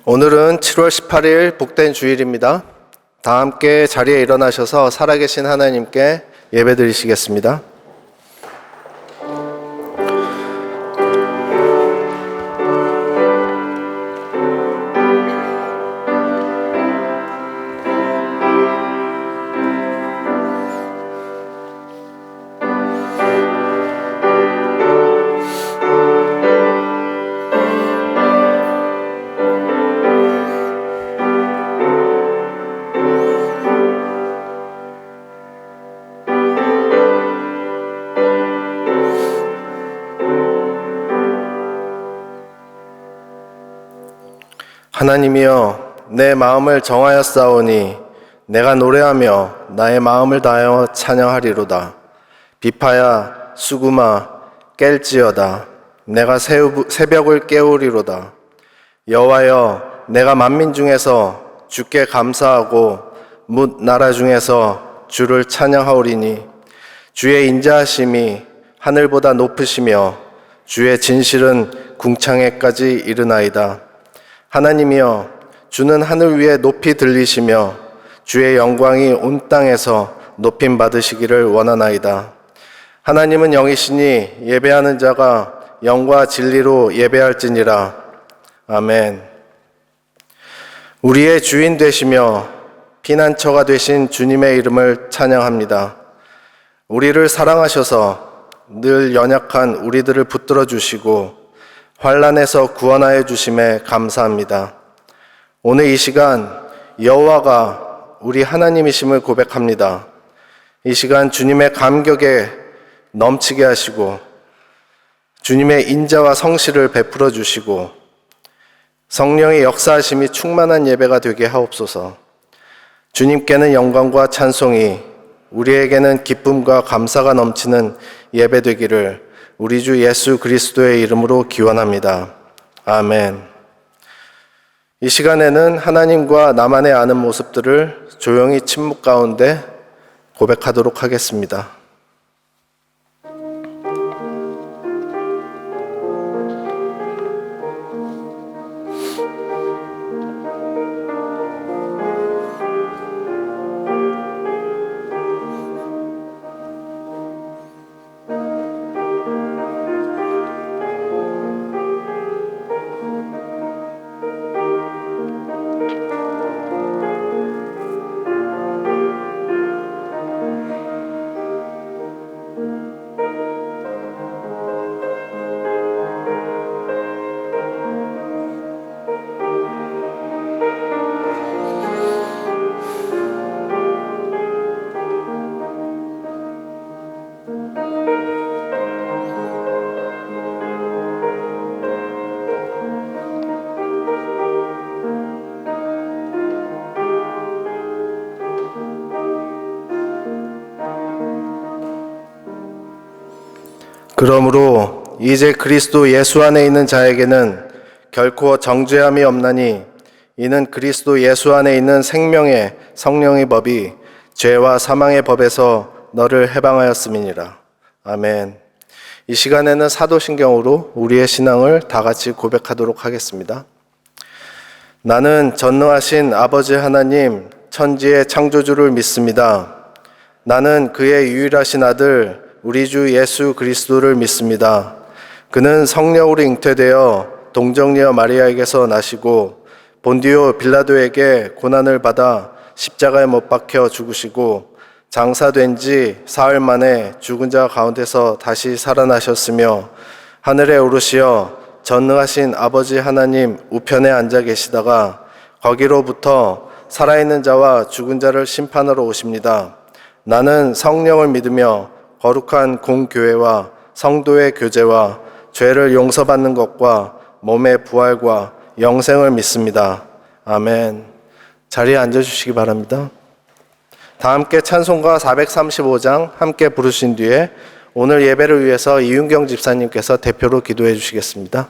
오늘은 7월 18일 복된 주일입니다. 다 함께 자리에 일어나셔서 살아계신 하나님께 예배드리시겠습니다. 하나님이여, 내 마음을 정하였사오니 내가 노래하며 나의 마음을 다하여 찬양하리로다. 비파야 수구마 깰지어다. 내가 새벽을 깨우리로다. 여호와여, 내가 만민 중에서 주께 감사하고 뭇 나라 중에서 주를 찬양하오리니 주의 인자하심이 하늘보다 높으시며 주의 진실은 궁창에까지 이르나이다. 하나님이여, 주는 하늘 위에 높이 들리시며 주의 영광이 온 땅에서 높임 받으시기를 원하나이다. 하나님은 영이시니 예배하는 자가 영과 진리로 예배할지니라. 아멘. 우리의 주인 되시며 피난처가 되신 주님의 이름을 찬양합니다. 우리를 사랑하셔서 늘 연약한 우리들을 붙들어 주시고 환난에서 구원하여 주심에 감사합니다. 오늘 이 시간 여호와가 우리 하나님이심을 고백합니다. 이 시간 주님의 감격에 넘치게 하시고 주님의 인자와 성실을 베풀어 주시고 성령의 역사하심이 충만한 예배가 되게 하옵소서. 주님께는 영광과 찬송이, 우리에게는 기쁨과 감사가 넘치는 예배 되기를 우리 주 예수 그리스도의 이름으로 기원합니다. 아멘. 이 시간에는 하나님과 나만의 아는 모습들을 조용히 침묵 가운데 고백하도록 하겠습니다. 그러므로 이제 그리스도 예수 안에 있는 자에게는 결코 정죄함이 없나니 이는 그리스도 예수 안에 있는 생명의 성령의 법이 죄와 사망의 법에서 너를 해방하였음이니라. 아멘. 이 시간에는 사도신경으로 우리의 신앙을 다 같이 고백하도록 하겠습니다. 나는 전능하신 아버지 하나님 천지의 창조주를 믿습니다. 나는 그의 유일하신 아들 우리 주 예수 그리스도를 믿습니다. 그는 성령으로 잉태되어 동정녀 마리아에게서 나시고 본디오 빌라도에게 고난을 받아 십자가에 못 박혀 죽으시고 장사된 지 사흘 만에 죽은 자 가운데서 다시 살아나셨으며 하늘에 오르시어 전능하신 아버지 하나님 우편에 앉아 계시다가 거기로부터 살아있는 자와 죽은 자를 심판하러 오십니다. 나는 성령을 믿으며 거룩한 공교회와 성도의 교제와 죄를 용서받는 것과 몸의 부활과 영생을 믿습니다. 아멘. 자리에 앉아주시기 바랍니다. 다 함께 찬송가 435장 함께 부르신 뒤에 오늘 예배를 위해서 이윤경 집사님께서 대표로 기도해 주시겠습니다.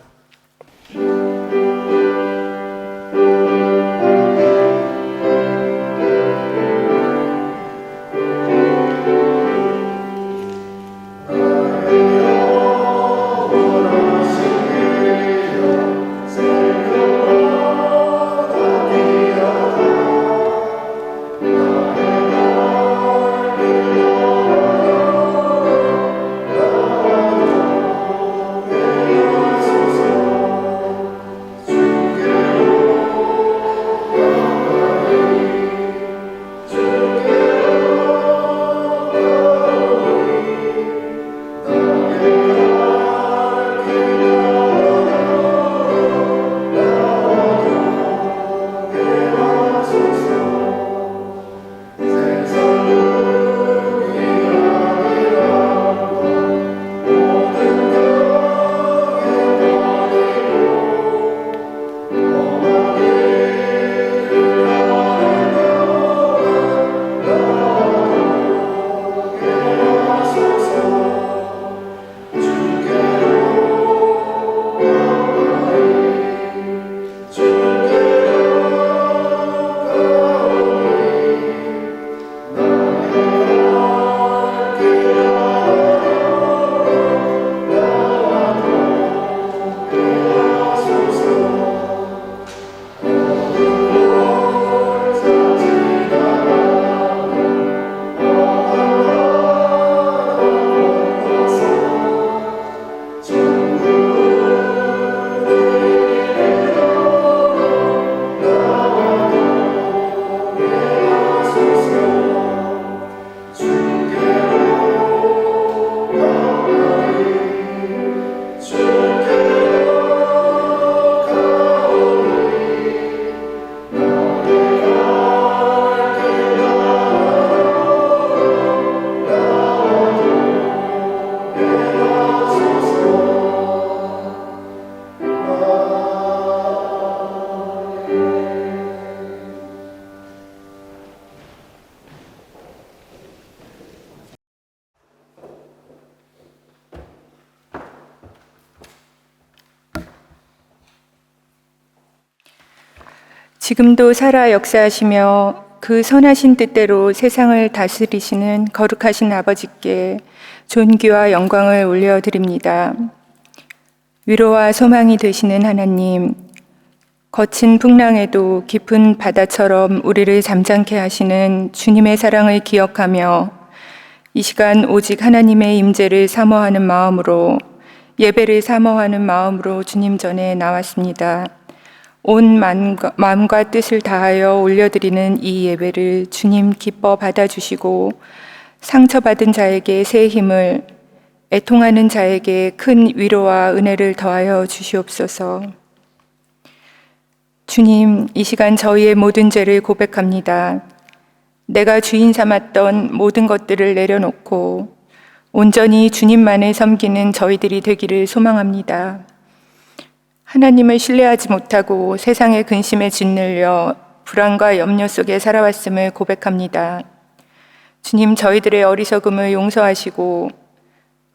지금도 살아 역사하시며 그 선하신 뜻대로 세상을 다스리시는 거룩하신 아버지께 존귀와 영광을 올려드립니다. 위로와 소망이 되시는 하나님, 거친 풍랑에도 깊은 바다처럼 우리를 잠잠케 하시는 주님의 사랑을 기억하며 이 시간 오직 하나님의 임재를 사모하는 마음으로, 예배를 사모하는 마음으로 주님 전에 나왔습니다. 온 마음과 뜻을 다하여 올려드리는 이 예배를 주님 기뻐 받아주시고 상처받은 자에게 새 힘을, 애통하는 자에게 큰 위로와 은혜를 더하여 주시옵소서. 주님, 이 시간 저희의 모든 죄를 고백합니다. 내가 주인 삼았던 모든 것들을 내려놓고 온전히 주님만을 섬기는 저희들이 되기를 소망합니다. 하나님을 신뢰하지 못하고 세상의 근심에 짓눌려 불안과 염려 속에 살아왔음을 고백합니다. 주님, 저희들의 어리석음을 용서하시고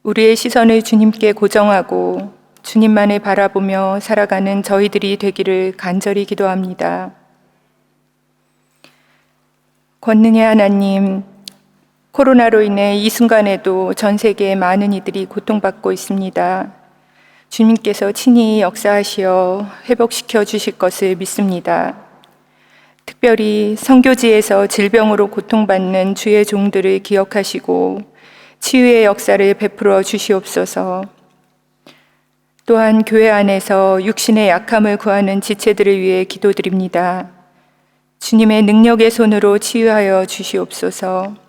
우리의 시선을 주님께 고정하고 주님만을 바라보며 살아가는 저희들이 되기를 간절히 기도합니다. 권능의 하나님, 코로나로 인해 이 순간에도 전 세계의 많은 이들이 고통받고 있습니다. 주님께서 친히 역사하시어 회복시켜 주실 것을 믿습니다. 특별히 선교지에서 질병으로 고통받는 주의 종들을 기억하시고 치유의 역사를 베풀어 주시옵소서. 또한 교회 안에서 육신의 약함을 구하는 지체들을 위해 기도드립니다. 주님의 능력의 손으로 치유하여 주시옵소서.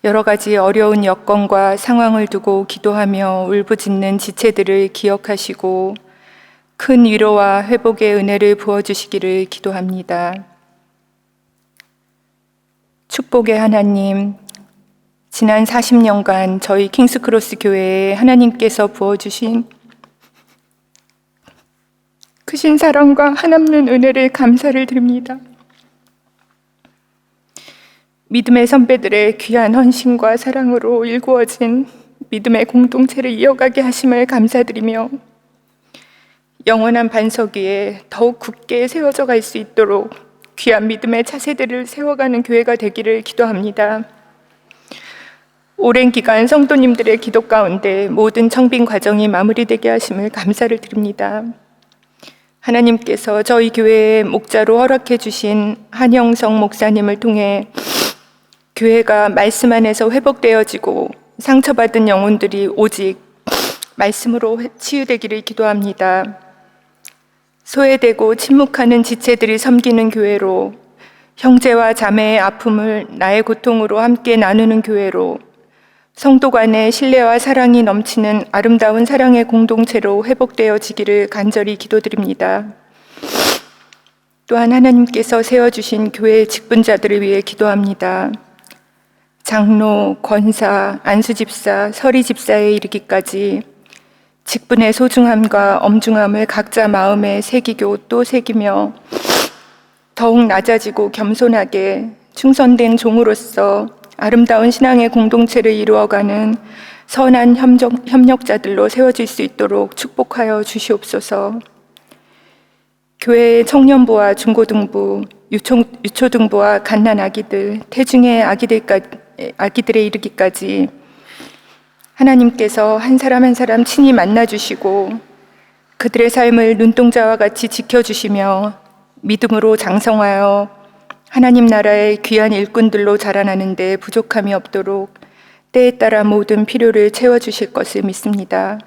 여러 가지 어려운 여건과 상황을 두고 기도하며 울부짖는 지체들을 기억하시고 큰 위로와 회복의 은혜를 부어주시기를 기도합니다. 축복의 하나님, 지난 40년간 저희 킹스크로스 교회에 하나님께서 부어주신 크신 사랑과 한없는 은혜를 감사를 드립니다. 믿음의 선배들의 귀한 헌신과 사랑으로 일구어진 믿음의 공동체를 이어가게 하심을 감사드리며 영원한 반석 위에 더욱 굳게 세워져 갈 수 있도록 귀한 믿음의 차세대를 세워가는 교회가 되기를 기도합니다. 오랜 기간 성도님들의 기도 가운데 모든 청빙 과정이 마무리되게 하심을 감사를 드립니다. 하나님께서 저희 교회의 목자로 허락해 주신 한영성 목사님을 통해 교회가 말씀 안에서 회복되어지고 상처받은 영혼들이 오직 말씀으로 치유되기를 기도합니다. 소외되고 침묵하는 지체들이 섬기는 교회로, 형제와 자매의 아픔을 나의 고통으로 함께 나누는 교회로, 성도 간의 신뢰와 사랑이 넘치는 아름다운 사랑의 공동체로 회복되어지기를 간절히 기도드립니다. 또한 하나님께서 세워주신 교회의 직분자들을 위해 기도합니다. 장로, 권사, 안수집사, 서리집사에 이르기까지 직분의 소중함과 엄중함을 각자 마음에 새기고 또 새기며 더욱 낮아지고 겸손하게 충성된 종으로서 아름다운 신앙의 공동체를 이루어가는 선한 협력자들로 세워질 수 있도록 축복하여 주시옵소서. 교회의 청년부와 중고등부, 유초등부와 갓난 아기들, 태중의 아기들에 이르기까지 하나님께서 한 사람 한 사람 친히 만나주시고 그들의 삶을 눈동자와 같이 지켜주시며 믿음으로 장성하여 하나님 나라의 귀한 일꾼들로 자라나는 데 부족함이 없도록 때에 따라 모든 필요를 채워주실 것을 믿습니다.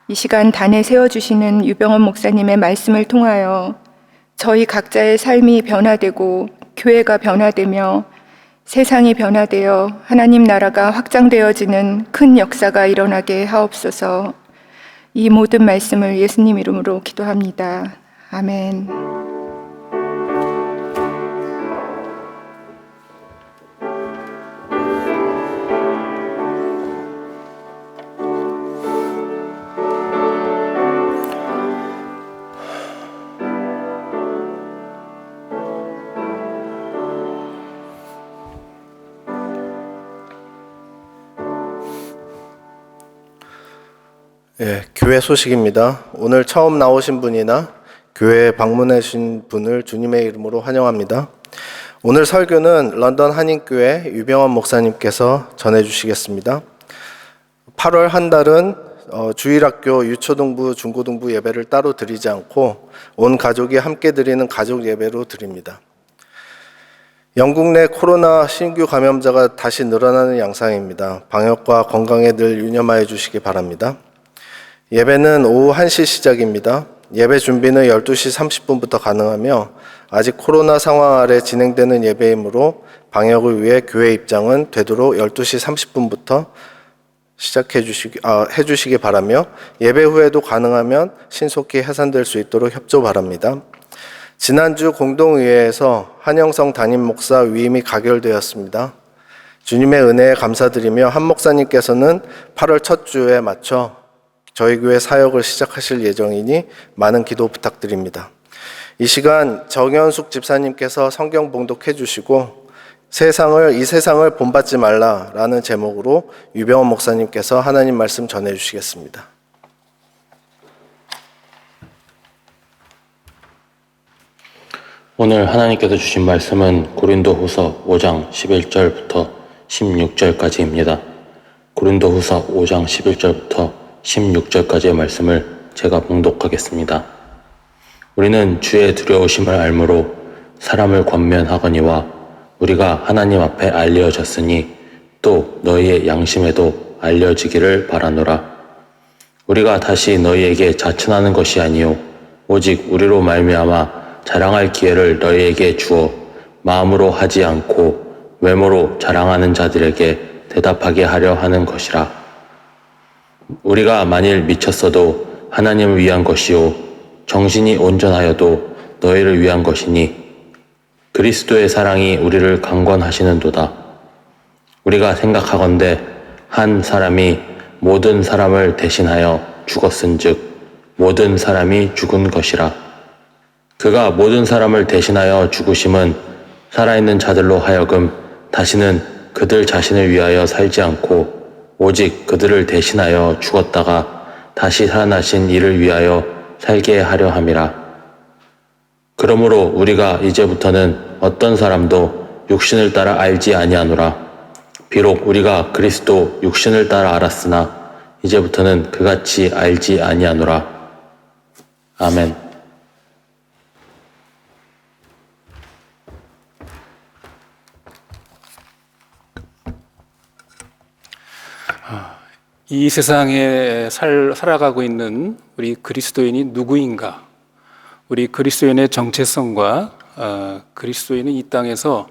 이 시간 단에 세워주시는 유병원 목사님의 말씀을 통하여 저희 각자의 삶이 변화되고 교회가 변화되며 세상이 변화되어 하나님 나라가 확장되어지는 큰 역사가 일어나게 하옵소서. 이 모든 말씀을 예수님 이름으로 기도합니다. 아멘. 교회 소식입니다. 오늘 처음 나오신 분이나 교회에 방문해 주신 분을 주님의 이름으로 환영합니다. 오늘 설교는 런던 한인교회 유병원 목사님께서 전해주시겠습니다. 8월 한 달은 주일학교 유초등부, 중고등부 예배를 따로 드리지 않고 온 가족이 함께 드리는 가족 예배로 드립니다. 영국 내 코로나 신규 감염자가 다시 늘어나는 양상입니다. 방역과 건강에 늘 유념하여 주시기 바랍니다. 예배는 오후 1시 시작입니다. 예배 준비는 12시 30분부터 가능하며 아직 코로나 상황 아래 진행되는 예배이므로 방역을 위해 교회 입장은 되도록 12시 30분부터 해주시기 바라며 예배 후에도 가능하면 신속히 해산될 수 있도록 협조 바랍니다. 지난주 공동의회에서 한영성 담임 목사 위임이 가결되었습니다. 주님의 은혜에 감사드리며 한 목사님께서는 8월 첫 주에 맞춰 저희 교회 사역을 시작하실 예정이니 많은 기도 부탁드립니다. 이 시간 정현숙 집사님께서 성경 봉독해 주시고 이 세상을 본받지 말라라는 제목으로 유병원 목사님께서 하나님 말씀 전해 주시겠습니다. 오늘 하나님께서 주신 말씀은 고린도후서 5장 11절부터 16절까지입니다. 고린도후서 5장 11절부터 16절까지의 말씀을 제가 봉독하겠습니다. 우리는 주의 두려우심을 알므로 사람을 권면하거니와 우리가 하나님 앞에 알려졌으니 또 너희의 양심에도 알려지기를 바라노라. 우리가 다시 너희에게 자천하는 것이 아니요 오직 우리로 말미암아 자랑할 기회를 너희에게 주어 마음으로 하지 않고 외모로 자랑하는 자들에게 대답하게 하려 하는 것이라. 우리가 만일 미쳤어도 하나님을 위한 것이요 정신이 온전하여도 너희를 위한 것이니 그리스도의 사랑이 우리를 강권하시는도다. 우리가 생각하건대 한 사람이 모든 사람을 대신하여 죽었은즉 모든 사람이 죽은 것이라. 그가 모든 사람을 대신하여 죽으심은 살아있는 자들로 하여금 다시는 그들 자신을 위하여 살지 않고 오직 그들을 대신하여 죽었다가 다시 살아나신 이를 위하여 살게 하려 함이라. 그러므로 우리가 이제부터는 어떤 사람도 육신을 따라 알지 아니하노라. 비록 우리가 그리스도 육신을 따라 알았으나 이제부터는 그같이 알지 아니하노라. 아멘. 이 세상에 살아가고 있는 우리 그리스도인이 누구인가? 우리 그리스도인의 정체성과 그리스도인은 이 땅에서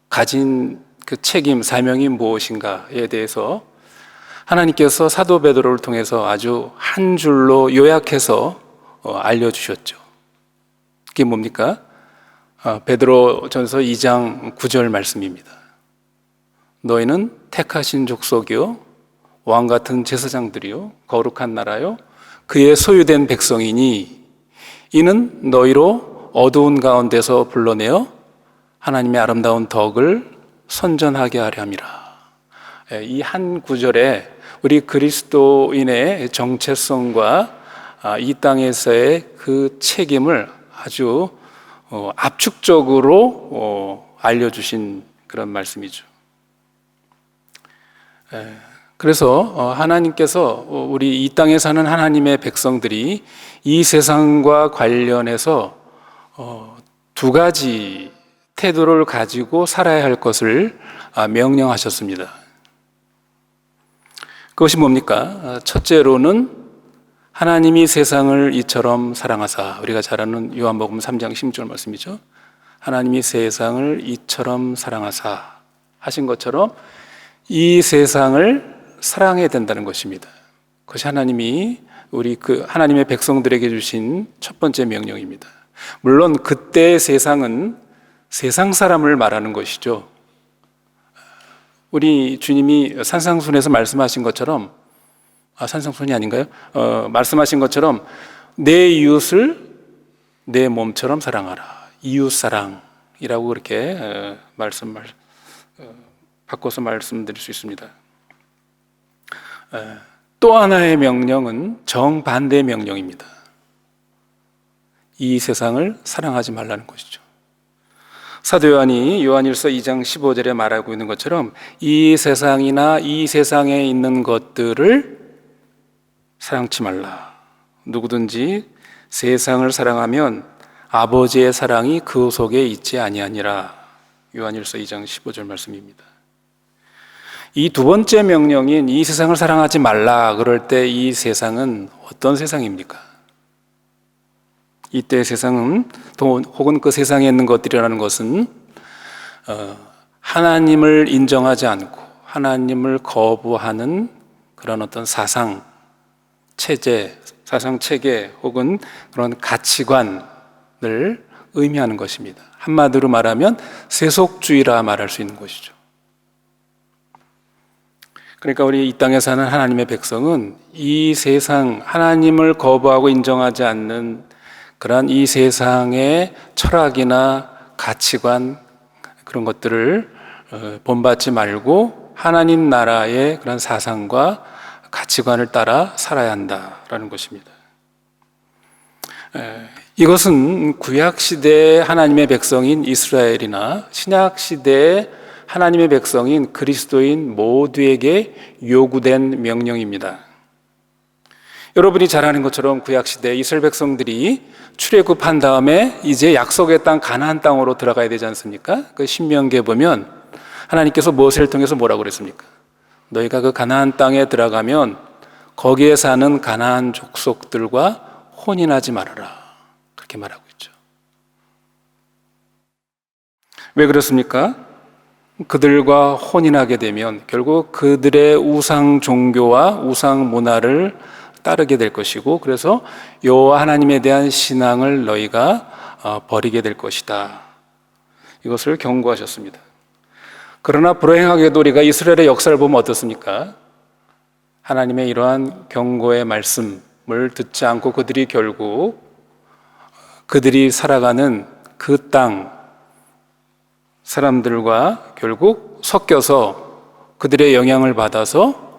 가진 그 책임, 사명이 무엇인가에 대해서 하나님께서 사도 베드로를 통해서 아주 한 줄로 요약해서 알려주셨죠. 그게 뭡니까? 베드로전서 2장 9절 말씀입니다. 너희는 택하신 족속이요 왕 같은 제사장들이요 거룩한 나라요 그의 소유된 백성이니 이는 너희로 어두운 가운데서 불러내어 하나님의 아름다운 덕을 선전하게 하려 함이라. 이 한 구절에 우리 그리스도인의 정체성과 이 땅에서의 그 책임을 아주 압축적으로 알려주신 그런 말씀이죠. 그래서 하나님께서 우리 이 땅에 사는 하나님의 백성들이 이 세상과 관련해서 두 가지 태도를 가지고 살아야 할 것을 명령하셨습니다. 그것이 뭡니까? 첫째로는 하나님이 세상을 이처럼 사랑하사, 우리가 잘 아는 요한복음 3장 16절 말씀이죠. 하나님이 세상을 이처럼 사랑하사 하신 것처럼 이 세상을 사랑해야 된다는 것입니다. 그것이 하나님이 우리 하나님의 백성들에게 주신 첫 번째 명령입니다. 물론 그때의 세상은 세상 사람을 말하는 것이죠. 우리 주님이 산상순에서 말씀하신 것처럼, 산상순이 아닌가요? 말씀하신 것처럼 내 이웃을 내 몸처럼 사랑하라. 이웃사랑이라고 그렇게 바꿔서 말씀드릴 수 있습니다. 또 하나의 명령은 정반대 명령입니다. 이 세상을 사랑하지 말라는 것이죠. 사도 요한이 요한일서 2장 15절에 말하고 있는 것처럼 이 세상이나 이 세상에 있는 것들을 사랑치 말라. 누구든지 세상을 사랑하면 아버지의 사랑이 그 속에 있지 아니하니라. 요한일서 2장 15절 말씀입니다. 이 두 번째 명령인 이 세상을 사랑하지 말라 그럴 때 이 세상은 어떤 세상입니까? 이때 세상은 혹은 그 세상에 있는 것들이라는 것은 하나님을 인정하지 않고 하나님을 거부하는 그런 어떤 사상 체제 혹은 그런 가치관을 의미하는 것입니다. 한마디로 말하면 세속주의라 말할 수 있는 것이죠. 그러니까 우리 이 땅에 사는 하나님의 백성은 이 세상, 하나님을 거부하고 인정하지 않는 그러한 이 세상의 철학이나 가치관 그런 것들을 본받지 말고 하나님 나라의 그런 사상과 가치관을 따라 살아야 한다라는 것입니다. 이것은 구약시대의 하나님의 백성인 이스라엘이나 신약시대의 하나님의 백성인 그리스도인 모두에게 요구된 명령입니다. 여러분이 잘 아는 것처럼 구약시대 이스라엘 백성들이 출애굽한 다음에 이제 약속의 땅 가나안 땅으로 들어가야 되지 않습니까? 그 신명기에 보면 하나님께서 모세를 통해서 뭐라고 그랬습니까? 너희가 그 가나안 땅에 들어가면 거기에 사는 가나안 족속들과 혼인하지 말아라. 그렇게 말하고 있죠. 왜 그렇습니까? 그들과 혼인하게 되면 결국 그들의 우상 종교와 우상 문화를 따르게 될 것이고 그래서 여호와 하나님에 대한 신앙을 너희가 버리게 될 것이다. 이것을 경고하셨습니다. 그러나 불행하게도 우리가 이스라엘의 역사를 보면 어떻습니까? 하나님의 이러한 경고의 말씀을 듣지 않고 그들이 결국 그들이 살아가는 그 땅 사람들과 결국 섞여서 그들의 영향을 받아서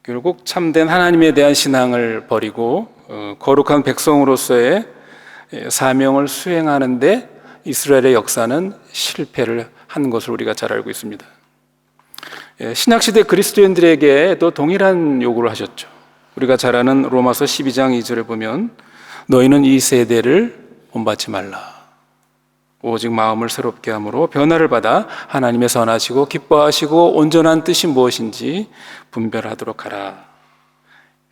결국 참된 하나님에 대한 신앙을 버리고 거룩한 백성으로서의 사명을 수행하는데 이스라엘의 역사는 실패를 한 것을 우리가 잘 알고 있습니다. 신약시대 그리스도인들에게도 동일한 요구를 하셨죠. 우리가 잘 아는 로마서 12장 2절에 보면 너희는 이 세대를 본받지 말라. 오직 마음을 새롭게 함으로 변화를 받아 하나님의 선하시고 기뻐하시고 온전한 뜻이 무엇인지 분별하도록 하라.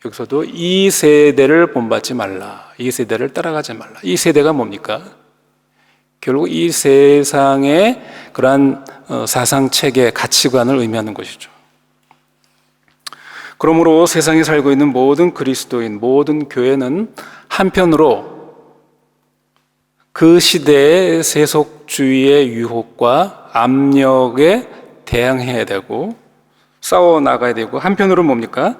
여기서도 이 세대를 본받지 말라. 이 세대를 따라가지 말라. 이 세대가 뭡니까? 결국 이 세상의 그러한 사상체계, 가치관을 의미하는 것이죠. 그러므로 세상에 살고 있는 모든 그리스도인, 모든 교회는 한편으로 그 시대의 세속주의의 유혹과 압력에 대항해야 되고 싸워 나가야 되고 한편으로 뭡니까?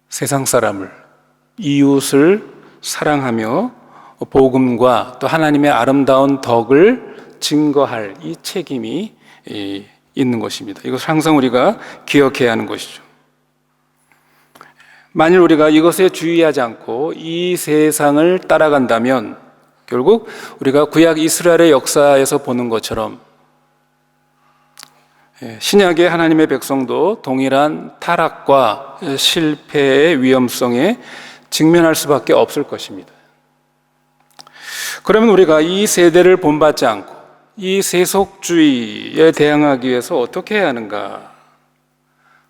세상 사람을, 이웃을 사랑하며 복음과 또 하나님의 아름다운 덕을 증거할 이 책임이 있는 것입니다. 이것을 항상 우리가 기억해야 하는 것이죠. 만일 우리가 이것에 주의하지 않고 이 세상을 따라간다면 결국 우리가 구약 이스라엘의 역사에서 보는 것처럼 신약의 하나님의 백성도 동일한 타락과 실패의 위험성에 직면할 수밖에 없을 것입니다. 그러면 우리가 이 세대를 본받지 않고 이 세속주의에 대항하기 위해서 어떻게 해야 하는가?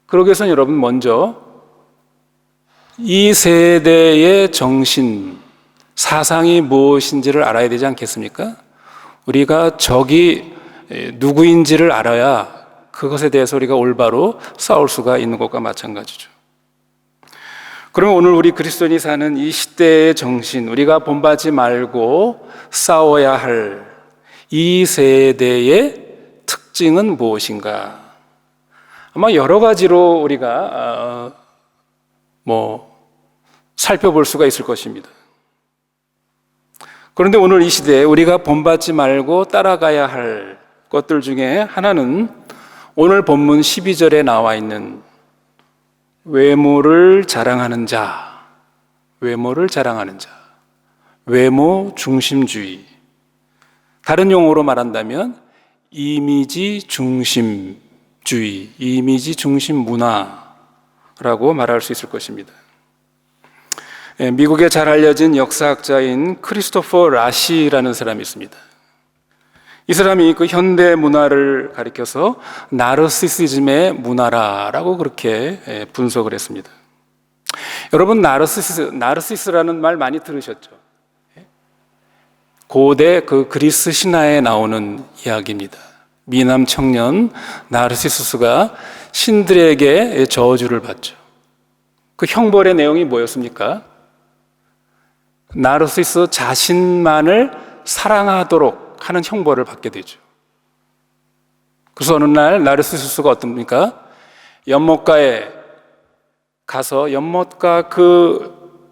그러기 위해서는 여러분 먼저 이 세대의 정신, 사상이 무엇인지를 알아야 되지 않겠습니까? 우리가 적이 누구인지를 알아야 그것에 대해서 우리가 올바로 싸울 수가 있는 것과 마찬가지죠. 그러면 오늘 우리 그리스도인이 사는 이 시대의 정신, 우리가 본받지 말고 싸워야 할 이 세대의 특징은 무엇인가? 아마 여러 가지로 우리가 살펴볼 수가 있을 것입니다. 그런데 오늘 이 시대에 우리가 본받지 말고 따라가야 할 것들 중에 하나는 오늘 본문 12절에 나와 있는 외모를 자랑하는 자, 외모를 자랑하는 자. 외모 중심주의, 다른 용어로 말한다면 이미지 중심주의, 이미지 중심 문화라고 말할 수 있을 것입니다. 미국에 잘 알려진 역사학자인 크리스토퍼 라시라는 사람이 있습니다. 이 사람이 그 현대 문화를 가리켜서 나르시시즘의 문화라고 그렇게 분석을 했습니다. 여러분, 나르시스라는 말 많이 들으셨죠? 고대 그 그리스 신화에 나오는 이야기입니다. 미남 청년 나르시수스가 신들에게 저주를 받죠. 그 형벌의 내용이 뭐였습니까? 나르시스 자신만을 사랑하도록 하는 형벌을 받게 되죠. 그래서 어느 날 나르시수스가 어떻습니까? 연못가에 가서 연못가 그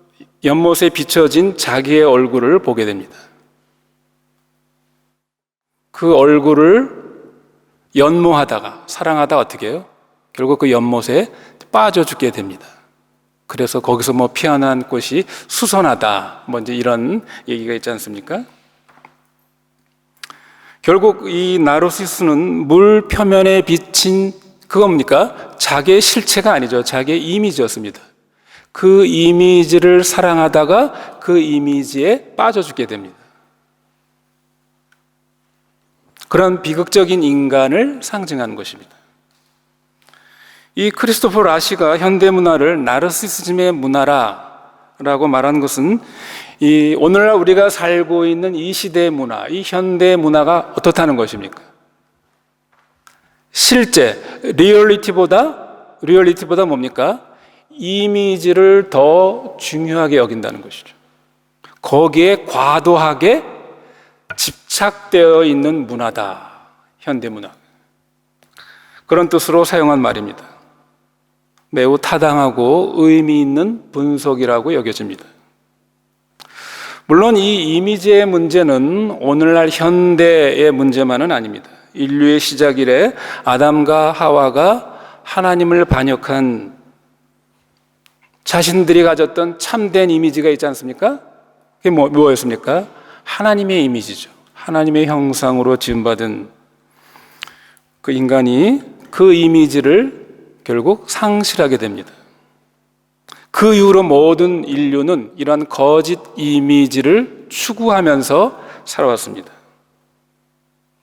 연못에 비춰진 자기의 얼굴을 보게 됩니다. 그 얼굴을 연모하다가, 사랑하다가 어떻게 해요? 결국 그 연못에 빠져 죽게 됩니다. 그래서 거기서 뭐 피어난 꽃이 수선하다, 뭐 이제 이런 얘기가 있지 않습니까? 결국 이 나르시스는 물 표면에 비친 그거 뭡니까? 자기의 실체가 아니죠. 자기의 이미지였습니다. 그 이미지를 사랑하다가 그 이미지에 빠져 죽게 됩니다. 그런 비극적인 인간을 상징하는 것입니다. 이 크리스토퍼 라시가 현대 문화를 나르시시즘의 문화라고 말하는 것은 이 오늘날 우리가 살고 있는 이 시대의 문화, 이 현대 문화가 어떻다는 것입니까? 실제 리얼리티보다 뭡니까? 이미지를 더 중요하게 여긴다는 것이죠. 거기에 과도하게 집착되어 있는 문화다, 현대 문화. 그런 뜻으로 사용한 말입니다. 매우 타당하고 의미 있는 분석이라고 여겨집니다. 물론 이 이미지의 문제는 오늘날 현대의 문제만은 아닙니다. 인류의 시작 이래 아담과 하와가 하나님을 반역한 자신들이 가졌던 참된 이미지가 있지 않습니까? 그게 뭐였습니까? 하나님의 이미지죠. 하나님의 형상으로 지음받은 그 인간이 그 이미지를 결국 상실하게 됩니다. 그 이후로 모든 인류는 이러한 거짓 이미지를 추구하면서 살아왔습니다.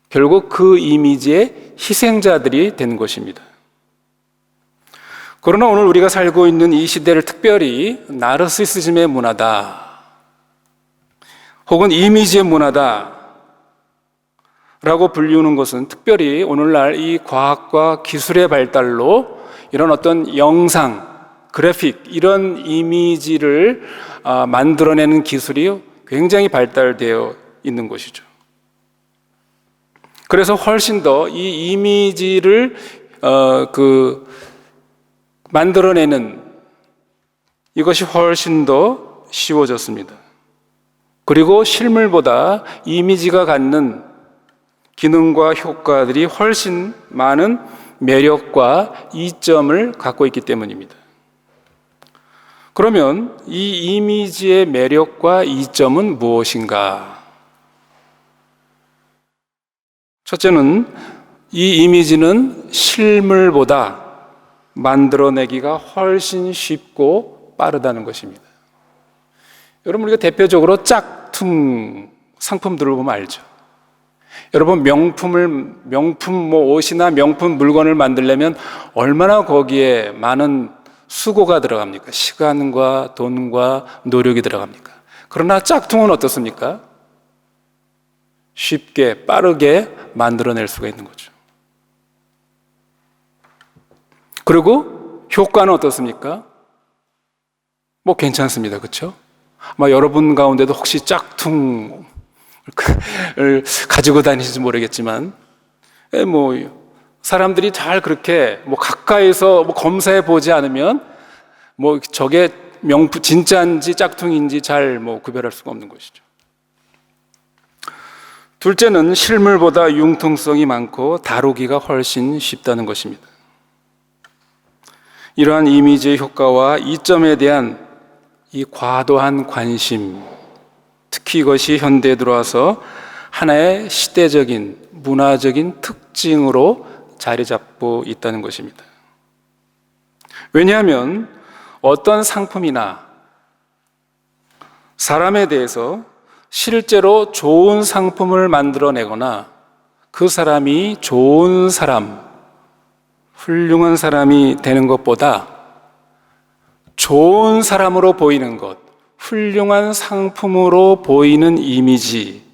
결국 그 이미지의 희생자들이 된 것입니다. 그러나 오늘 우리가 살고 있는 이 시대를 특별히 나르시시즘의 문화다, 혹은 이미지의 문화다 라고 불리우는 것은 특별히 오늘날 이 과학과 기술의 발달로 이런 어떤 영상, 그래픽, 이런 이미지를 만들어내는 기술이 굉장히 발달되어 있는 것이죠. 그래서 훨씬 더 이 이미지를 만들어내는 이것이 훨씬 더 쉬워졌습니다. 그리고 실물보다 이미지가 갖는 기능과 효과들이 훨씬 많은 매력과 이점을 갖고 있기 때문입니다. 그러면 이 이미지의 매력과 이점은 무엇인가? 첫째는 이 이미지는 실물보다 만들어내기가 훨씬 쉽고 빠르다는 것입니다. 여러분, 우리가 대표적으로 짝퉁 상품들을 보면 알죠. 여러분, 명품 옷이나 명품 물건을 만들려면 얼마나 거기에 많은 수고가 들어갑니까? 시간과 돈과 노력이 들어갑니까? 그러나 짝퉁은 어떻습니까? 쉽게 빠르게 만들어낼 수가 있는 거죠. 그리고 효과는 어떻습니까? 뭐 괜찮습니다. 그렇죠? 아마 여러분 가운데도 혹시 짝퉁을 가지고 다니실지 모르겠지만, 사람들이 잘 그렇게 가까이서 검사해 보지 않으면 저게 진짜인지 짝퉁인지 잘 구별할 수가 없는 것이죠. 둘째는 실물보다 융통성이 많고 다루기가 훨씬 쉽다는 것입니다. 이러한 이미지의 효과와 이점에 대한 이 과도한 관심, 특히 이것이 현대에 들어와서 하나의 시대적인 문화적인 특징으로 자리 잡고 있다는 것입니다. 왜냐하면 어떤 상품이나 사람에 대해서 실제로 좋은 상품을 만들어내거나 그 사람이 좋은 사람, 훌륭한 사람이 되는 것보다 좋은 사람으로 보이는 것, 훌륭한 상품으로 보이는 이미지,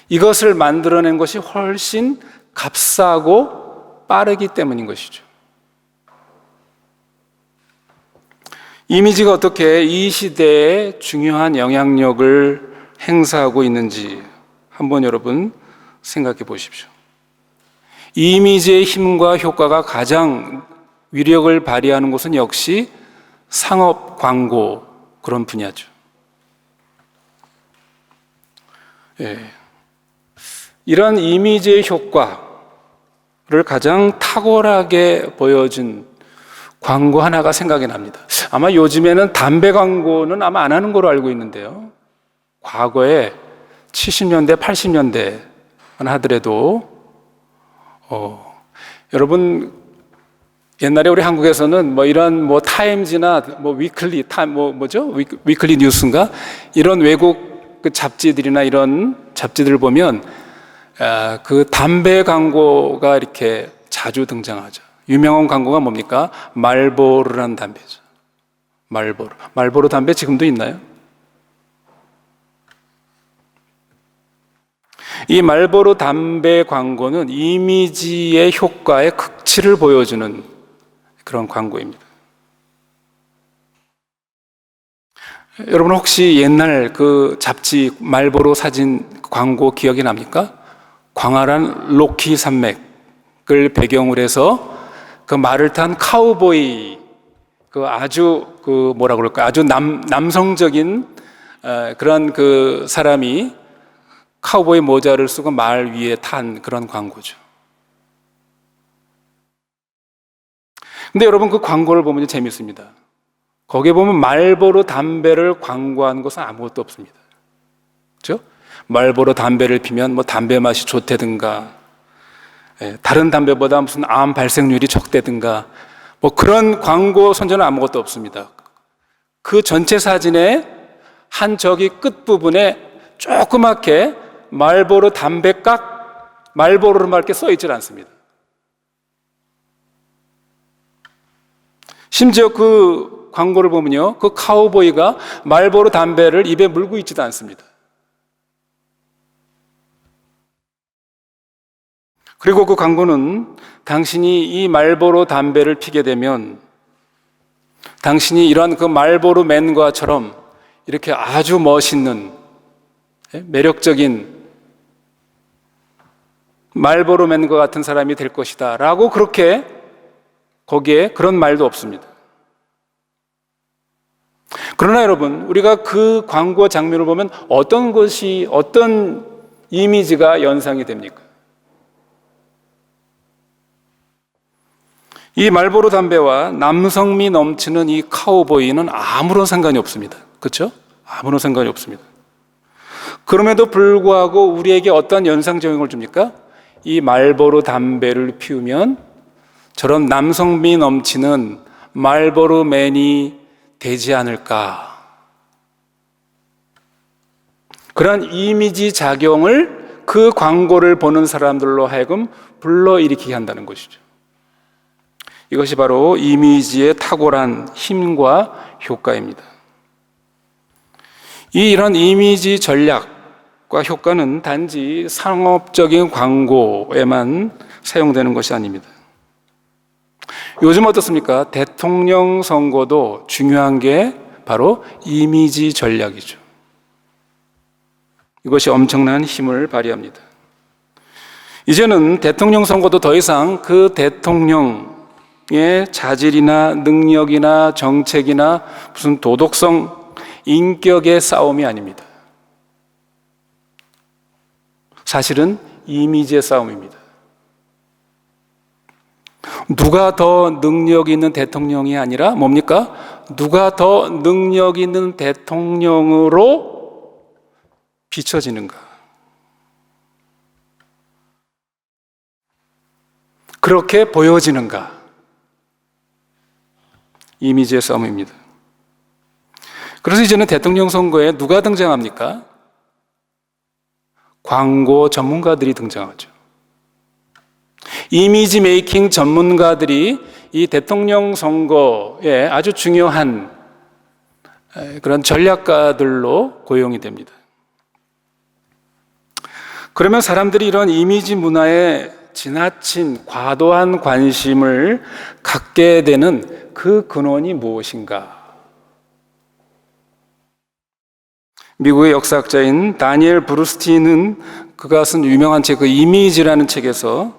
이것을 만들어낸 것이 훨씬 값싸고 빠르기 때문인 것이죠. 이미지가 어떻게 이 시대에 중요한 영향력을 행사하고 있는지 한번 여러분 생각해 보십시오. 이미지의 힘과 효과가 가장 위력을 발휘하는 곳은 역시 상업 광고 그런 분야죠. 이런 이미지의 효과를 가장 탁월하게 보여준 광고 하나가 생각이 납니다. 아마 요즘에는 담배 광고는 아마 안 하는 걸로 알고 있는데요. 과거에 70년대, 80년대만 하더라도 여러분 옛날에 우리 한국에서는 뭐 이런 뭐 타임즈나 뭐 위클리 위클리 뉴스인가 이런 외국 그 잡지들이나 이런 잡지들을 보면 그 담배 광고가 이렇게 자주 등장하죠. 유명한 광고가 뭡니까? 말보로라는 담배죠. 말보로 담배 지금도 있나요? 이 말보로 담배 광고는 이미지의 효과의 극치를 보여주는 그런 광고입니다. 여러분 혹시 옛날 그 잡지 말보로 사진 광고 기억이 납니까? 광활한 로키 산맥을 배경으로 해서 그 말을 탄 카우보이 그 아주 그 뭐라 그럴까 아주 남성적인 그런 그 사람이 카우보이 모자를 쓰고 말 위에 탄 그런 광고죠. 근데 여러분 그 광고를 보면 재밌습니다. 거기에 보면 말보로 담배를 광고하는 것은 아무것도 없습니다. 그렇죠? 말보로 담배를 피면 뭐 담배 맛이 좋다든가 다른 담배보다 무슨 암 발생률이 적다든가 뭐 그런 광고 선전은 아무것도 없습니다. 그 전체 사진의 한 저기 끝부분에 조그맣게 말보로 담배깍 말보로로 이렇게 써 있질 않습니다. 심지어 그 광고를 보면요, 그 카우보이가 말보로 담배를 입에 물고 있지도 않습니다. 그리고 그 광고는 당신이 이 말보로 담배를 피게 되면 당신이 이러한 그 말보로 맨과처럼 이렇게 아주 멋있는 매력적인 말보로 맨과 같은 사람이 될 것이다 라고 그렇게 거기에 그런 말도 없습니다. 그러나 여러분 우리가 그 광고 장면을 보면 어떤 이미지가 연상이 됩니까? 이 말보로 담배와 남성미 넘치는 이 카우보이는 아무런 상관이 없습니다. 그렇죠? 아무런 상관이 없습니다. 그럼에도 불구하고 우리에게 어떤 연상적용을 줍니까? 이 말보로 담배를 피우면 저런 남성미 넘치는 말보로 맨이 되지 않을까. 그런 이미지 작용을 그 광고를 보는 사람들로 하여금 불러일으키게 한다는 것이죠. 이것이 바로 이미지의 탁월한 힘과 효과입니다. 이런 이미지 전략과 효과는 단지 상업적인 광고에만 사용되는 것이 아닙니다. 요즘 어떻습니까? 대통령 선거도 중요한 게 바로 이미지 전략이죠. 이것이 엄청난 힘을 발휘합니다. 이제는 대통령 선거도 더 이상 그 대통령의 자질이나 능력이나 정책이나 무슨 도덕성, 인격의 싸움이 아닙니다. 사실은 이미지의 싸움입니다. 누가 더 능력 있는 대통령이 아니라 뭡니까? 누가 더 능력 있는 대통령으로 비춰지는가? 그렇게 보여지는가? 이미지의 싸움입니다. 그래서 이제는 대통령 선거에 누가 등장합니까? 광고 전문가들이 등장하죠. 이미지 메이킹 전문가들이 이 대통령 선거에 아주 중요한 그런 전략가들로 고용이 됩니다. 그러면 사람들이 이런 이미지 문화에 지나친 과도한 관심을 갖게 되는 그 근원이 무엇인가? 미국의 역사학자인 다니엘 브루스틴은 그가 쓴 유명한 책 그 이미지라는 책에서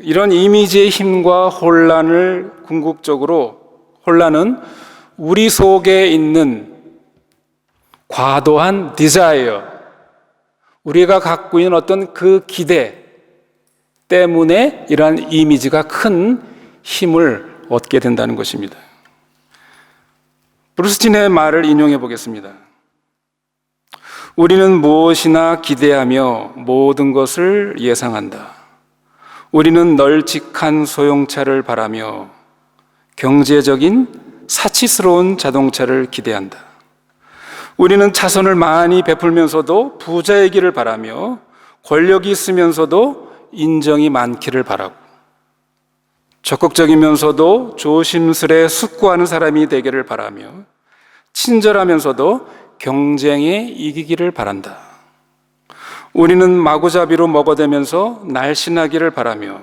이런 이미지의 힘과 혼란은 우리 속에 있는 과도한 디자이어, 우리가 갖고 있는 어떤 그 기대 때문에 이러한 이미지가 큰 힘을 얻게 된다는 것입니다. 브루스틴의 말을 인용해 보겠습니다. 우리는 무엇이나 기대하며 모든 것을 예상한다. 우리는 널찍한 소형차를 바라며 경제적인 사치스러운 자동차를 기대한다. 우리는 차선을 많이 베풀면서도 부자이기를 바라며 권력이 있으면서도 인정이 많기를 바라고 적극적이면서도 조심스레 숙고하는 사람이 되기를 바라며 친절하면서도 경쟁에 이기기를 바란다. 우리는 마구잡이로 먹어대면서 날씬하기를 바라며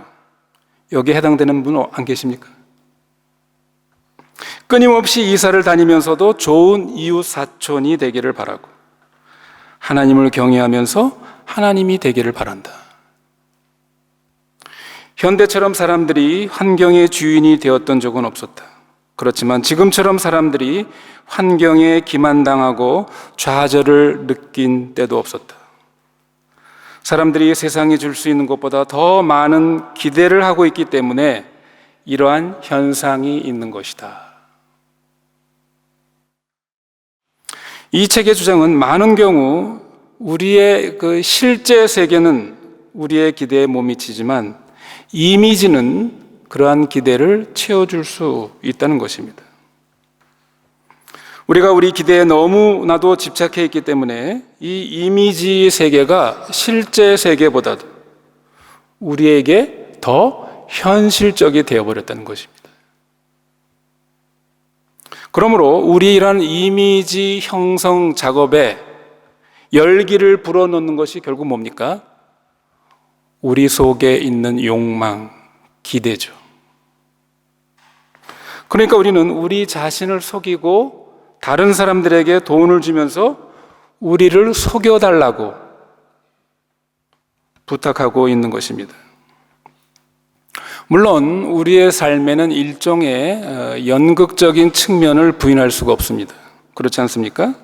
여기에 해당되는 분 안 계십니까? 끊임없이 이사를 다니면서도 좋은 이웃 사촌이 되기를 바라고 하나님을 경외하면서 하나님이 되기를 바란다. 현대처럼 사람들이 환경의 주인이 되었던 적은 없었다. 그렇지만 지금처럼 사람들이 환경에 기만당하고 좌절을 느낀 때도 없었다. 사람들이 세상이 줄 수 있는 것보다 더 많은 기대를 하고 있기 때문에 이러한 현상이 있는 것이다. 이 책의 주장은 많은 경우 우리의 그 실제 세계는 우리의 기대에 못 미치지만 이미지는 그러한 기대를 채워줄 수 있다는 것입니다. 우리가 우리 기대에 너무나도 집착해 있기 때문에 이 이미지 세계가 실제 세계보다도 우리에게 더 현실적이 되어버렸다는 것입니다. 그러므로 우리 이런 이미지 형성 작업에 열기를 불어넣는 것이 결국 뭡니까? 우리 속에 있는 욕망, 기대죠. 그러니까 우리는 우리 자신을 속이고 다른 사람들에게 돈을 주면서 우리를 속여달라고 부탁하고 있는 것입니다. 물론 우리의 삶에는 일종의 연극적인 측면을 부인할 수가 없습니다. 그렇지 않습니까?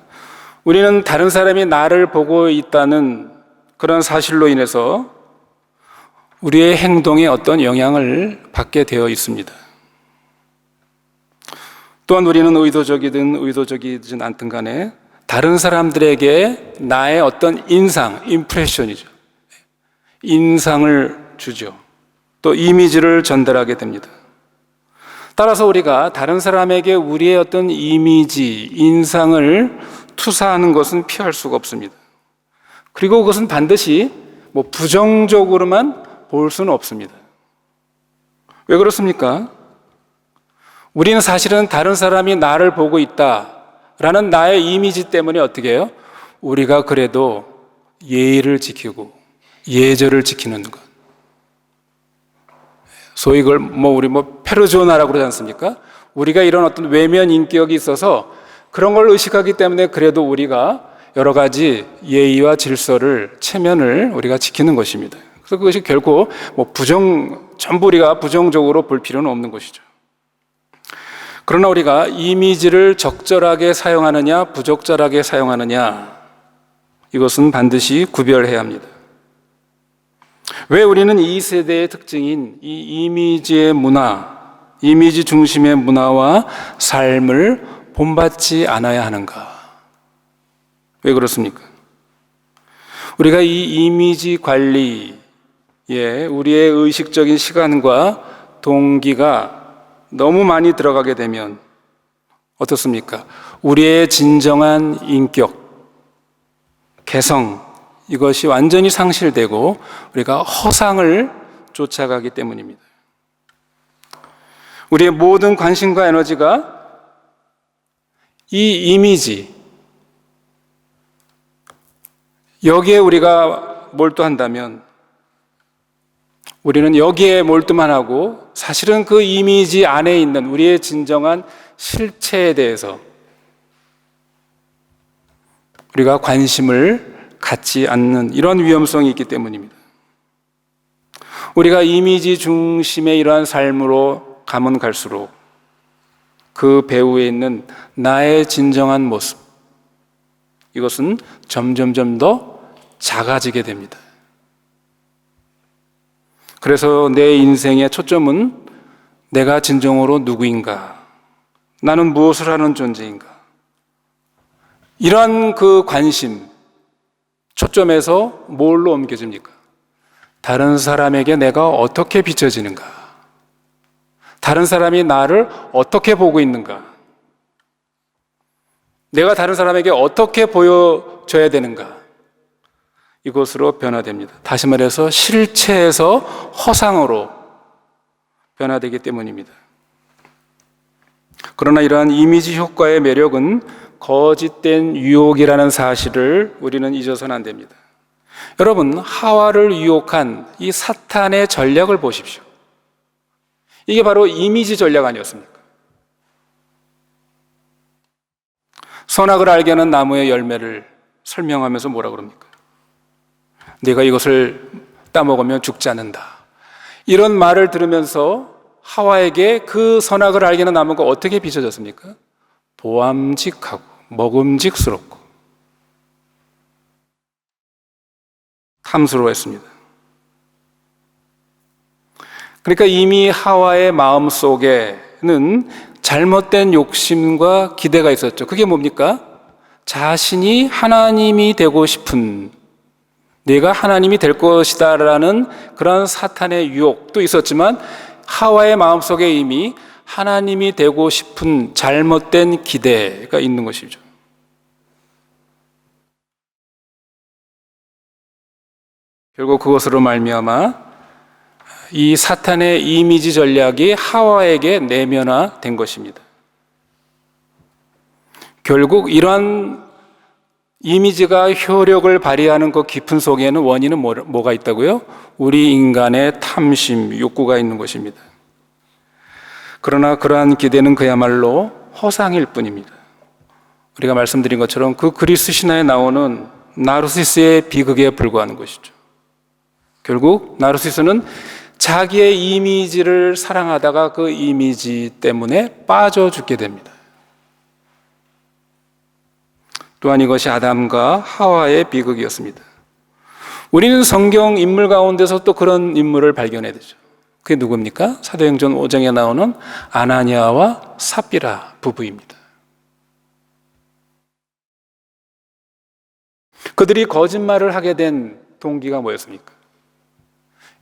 우리는 다른 사람이 나를 보고 있다는 그런 사실로 인해서 우리의 행동에 어떤 영향을 받게 되어 있습니다. 또한 우리는 의도적이든 의도적이든 않든 간에 다른 사람들에게 나의 어떤 인상, 임프레션이죠. 인상을 주죠. 또 이미지를 전달하게 됩니다. 따라서 우리가 다른 사람에게 우리의 어떤 이미지, 인상을 투사하는 것은 피할 수가 없습니다. 그리고 그것은 반드시 부정적으로만 볼 수는 없습니다. 왜 그렇습니까? 우리는 사실은 다른 사람이 나를 보고 있다라는 나의 이미지 때문에 어떻게 해요? 우리가 그래도 예의를 지키고 예절을 지키는 것. 소위 그걸 우리 페르소나라고 그러지 않습니까? 우리가 이런 어떤 외면 인격이 있어서 그런 걸 의식하기 때문에 그래도 우리가 여러 가지 예의와 질서를, 체면을 우리가 지키는 것입니다. 그래서 그것이 결코 전부 우리가 부정적으로 볼 필요는 없는 것이죠. 그러나 우리가 이미지를 적절하게 사용하느냐, 부적절하게 사용하느냐, 이것은 반드시 구별해야 합니다. 왜 우리는 이 세대의 특징인 이 이미지의 문화, 이미지 중심의 문화와 삶을 본받지 않아야 하는가? 왜 그렇습니까? 우리가 이 이미지 관리에 우리의 의식적인 시간과 동기가 너무 많이 들어가게 되면 어떻습니까? 우리의 진정한 인격, 개성, 이것이 완전히 상실되고 우리가 허상을 쫓아가기 때문입니다. 우리의 모든 관심과 에너지가 이 이미지, 여기에 우리가 몰두한다면 우리는 여기에 몰두만 하고 사실은 그 이미지 안에 있는 우리의 진정한 실체에 대해서 우리가 관심을 갖지 않는 이런 위험성이 있기 때문입니다. 우리가 이미지 중심의 이러한 삶으로 가면 갈수록 그 배후에 있는 나의 진정한 모습, 이것은 점점점 더 작아지게 됩니다. 그래서 내 인생의 초점은 내가 진정으로 누구인가? 나는 무엇을 하는 존재인가? 이러한 그 관심, 초점에서 뭘로 옮겨집니까? 다른 사람에게 내가 어떻게 비춰지는가? 다른 사람이 나를 어떻게 보고 있는가? 내가 다른 사람에게 어떻게 보여줘야 되는가? 이것으로 변화됩니다. 다시 말해서 실체에서 허상으로 변화되기 때문입니다. 그러나 이러한 이미지 효과의 매력은 거짓된 유혹이라는 사실을 우리는 잊어서는 안 됩니다. 여러분, 하와를 유혹한 이 사탄의 전략을 보십시오. 이게 바로 이미지 전략 아니었습니까? 선악을 알게 하는 나무의 열매를 설명하면서 뭐라 그럽니까? 네가 이것을 따먹으면 죽지 않는다. 이런 말을 들으면서 하와에게 그 선악을 알게 하는 나무가 어떻게 비춰졌습니까? 보암직하고 먹음직스럽고 탐스러워했습니다. 그러니까 이미 하와의 마음 속에는 잘못된 욕심과 기대가 있었죠. 그게 뭡니까? 자신이 하나님이 되고 싶은, 내가 하나님이 될 것이다라는 그런 사탄의 유혹도 있었지만 하와의 마음속에 이미 하나님이 되고 싶은 잘못된 기대가 있는 것이죠. 결국 그것으로 말미암아 이 사탄의 이미지 전략이 하와에게 내면화된 것입니다. 결국 이러한 이미지가 효력을 발휘하는 그 깊은 속에는 원인은 뭐가 있다고요? 우리 인간의 탐심, 욕구가 있는 것입니다. 그러나 그러한 기대는 그야말로 허상일 뿐입니다. 우리가 말씀드린 것처럼 그 그리스 신화에 나오는 나르시스의 비극에 불과하는 것이죠. 결국 나르시스는 자기의 이미지를 사랑하다가 그 이미지 때문에 빠져 죽게 됩니다. 또한 이것이 아담과 하와의 비극이었습니다. 우리는 성경 인물 가운데서 또 그런 인물을 발견해야 되죠. 그게 누굽니까? 사도행전 5장에 나오는 아나니아와 삽비라 부부입니다. 그들이 거짓말을 하게 된 동기가 뭐였습니까?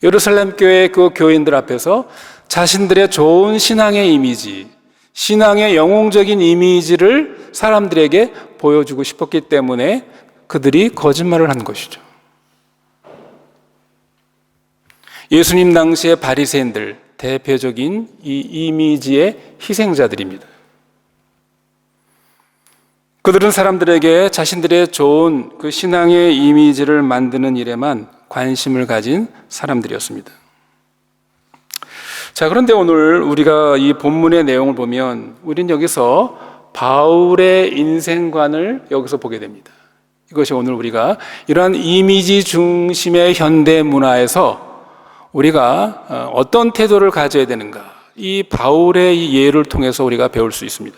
예루살렘 교회 그 교인들 앞에서 자신들의 좋은 신앙의 이미지, 신앙의 영웅적인 이미지를 사람들에게 보여주고 싶었기 때문에 그들이 거짓말을 한 것이죠. 예수님 당시의 바리새인들, 대표적인 이 이미지의 희생자들입니다. 그들은 사람들에게 자신들의 좋은 그 신앙의 이미지를 만드는 일에만 관심을 가진 사람들이었습니다. 자, 그런데 오늘 우리가 이 본문의 내용을 보면 우리는 여기서 바울의 인생관을 여기서 보게 됩니다. 이것이 오늘 우리가 이러한 이미지 중심의 현대 문화에서 우리가 어떤 태도를 가져야 되는가, 이 바울의 이 예를 통해서 우리가 배울 수 있습니다.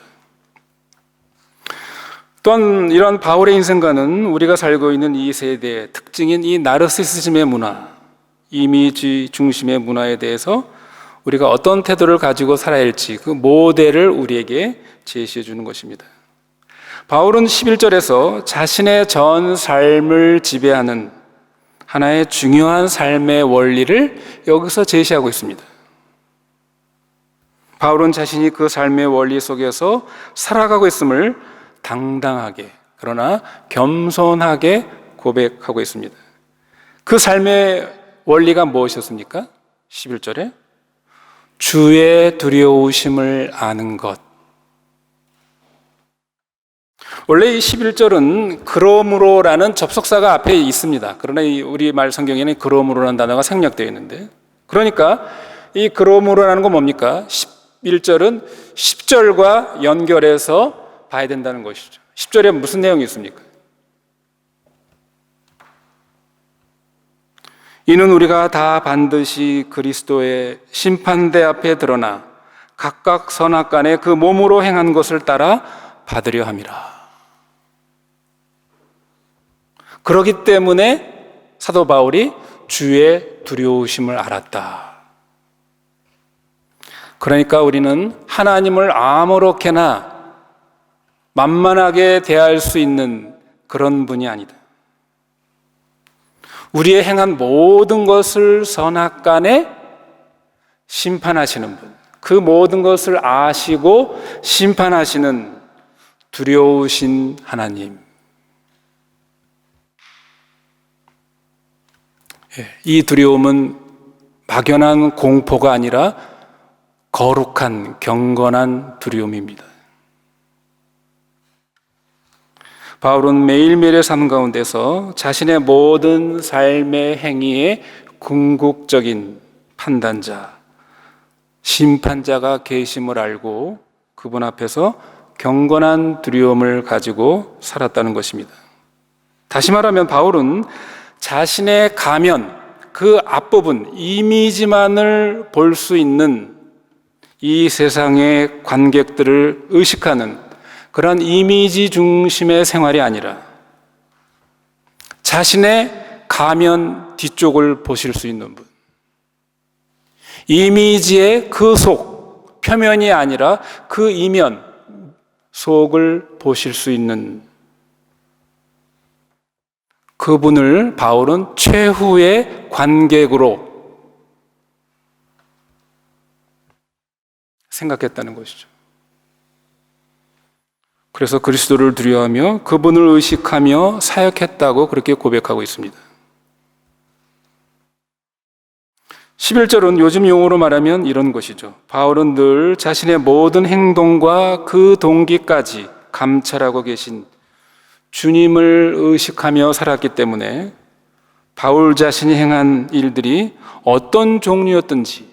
또한 이러한 바울의 인생관은 우리가 살고 있는 이 세대의 특징인 이 나르시시즘의 문화, 이미지 중심의 문화에 대해서 우리가 어떤 태도를 가지고 살아야 할지 그 모델을 우리에게 제시해 주는 것입니다. 바울은 11절에서 자신의 전 삶을 지배하는 하나의 중요한 삶의 원리를 여기서 제시하고 있습니다. 바울은 자신이 그 삶의 원리 속에서 살아가고 있음을 당당하게, 그러나 겸손하게 고백하고 있습니다. 그 삶의 원리가 무엇이었습니까? 11절에 주의 두려우심을 아는 것. 원래 이 11절은 그러므로라는 접속사가 앞에 있습니다. 그러나 이 우리말 성경에는 그러므로라는 단어가 생략되어 있는데, 그러니까 이 그러므로라는 건 뭡니까? 11절은 10절과 연결해서 봐야 된다는 것이죠. 10절에 무슨 내용이 있습니까? 이는 우리가 다 반드시 그리스도의 심판대 앞에 드러나 각각 선악간에 그 몸으로 행한 것을 따라 받으려 함이라. 그렇기 때문에 사도 바울이 주의 두려우심을 알았다. 그러니까 우리는 하나님을 아무렇게나 만만하게 대할 수 있는 그런 분이 아니다. 우리의 행한 모든 것을 선악간에 심판하시는 분, 그 모든 것을 아시고 심판하시는 두려우신 하나님. 이 두려움은 막연한 공포가 아니라 거룩한 경건한 두려움입니다. 바울은 매일매일의 삶 가운데서 자신의 모든 삶의 행위의 궁극적인 판단자, 심판자가 계심을 알고 그분 앞에서 경건한 두려움을 가지고 살았다는 것입니다. 다시 말하면 바울은 자신의 가면, 그 앞부분, 이미지만을 볼 수 있는 이 세상의 관객들을 의식하는 그런 이미지 중심의 생활이 아니라 자신의 가면 뒤쪽을 보실 수 있는 분, 이미지의 그 속, 표면이 아니라 그 이면, 속을 보실 수 있는 그분을 바울은 최후의 관객으로 생각했다는 것이죠. 그래서 그리스도를 두려워하며 그분을 의식하며 사역했다고 그렇게 고백하고 있습니다. 11절은 요즘 용어로 말하면 이런 것이죠. 바울은 늘 자신의 모든 행동과 그 동기까지 감찰하고 계신 주님을 의식하며 살았기 때문에 바울 자신이 행한 일들이 어떤 종류였든지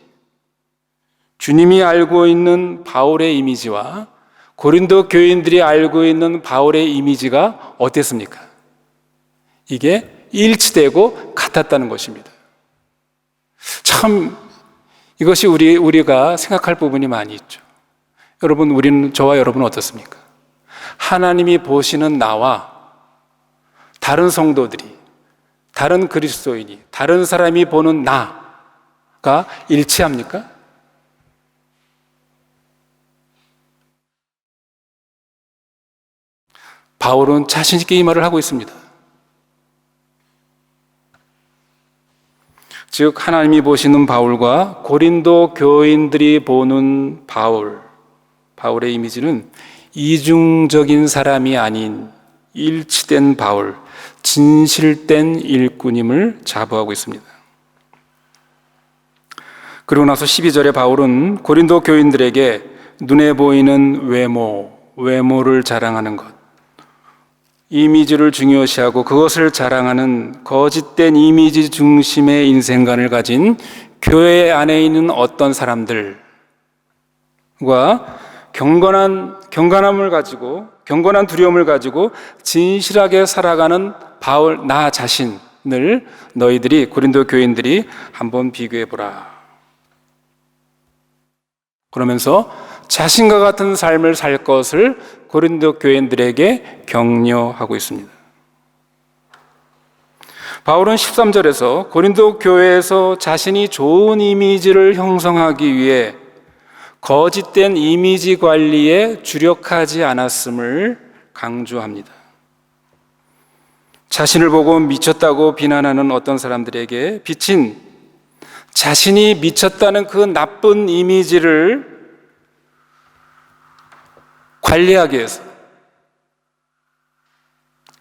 주님이 알고 있는 바울의 이미지와 고린도 교인들이 알고 있는 바울의 이미지가 어땠습니까? 이게 일치되고 같았다는 것입니다. 참 이것이 우리가 생각할 부분이 많이 있죠. 여러분, 저와 여러분은 어떻습니까? 하나님이 보시는 나와 다른 성도들이, 다른 그리스도인이, 다른 사람이 보는 나가 일치합니까? 바울은 자신 있게 이 말을 하고 있습니다. 즉 하나님이 보시는 바울과 고린도 교인들이 보는 바울의 이미지는 이중적인 사람이 아닌 일치된 바울, 진실된 일꾼임을 자부하고 있습니다. 그리고 나서 12절에 바울은 고린도 교인들에게 눈에 보이는 외모를 자랑하는 것, 이미지를 중요시하고 그것을 자랑하는 거짓된 이미지 중심의 인생관을 가진 교회 안에 있는 어떤 사람들과 경건함을 가지고, 경건한 두려움을 가지고 진실하게 살아가는 바울 나 자신을 너희들이, 고린도 교인들이 한번 비교해 보라. 그러면서 자신과 같은 삶을 살 것을 고린도 교인들에게 격려하고 있습니다. 바울은 13절에서 고린도 교회에서 자신이 좋은 이미지를 형성하기 위해 거짓된 이미지 관리에 주력하지 않았음을 강조합니다. 자신을 보고 미쳤다고 비난하는 어떤 사람들에게 비친 자신이 미쳤다는 그 나쁜 이미지를 관리하기 위해서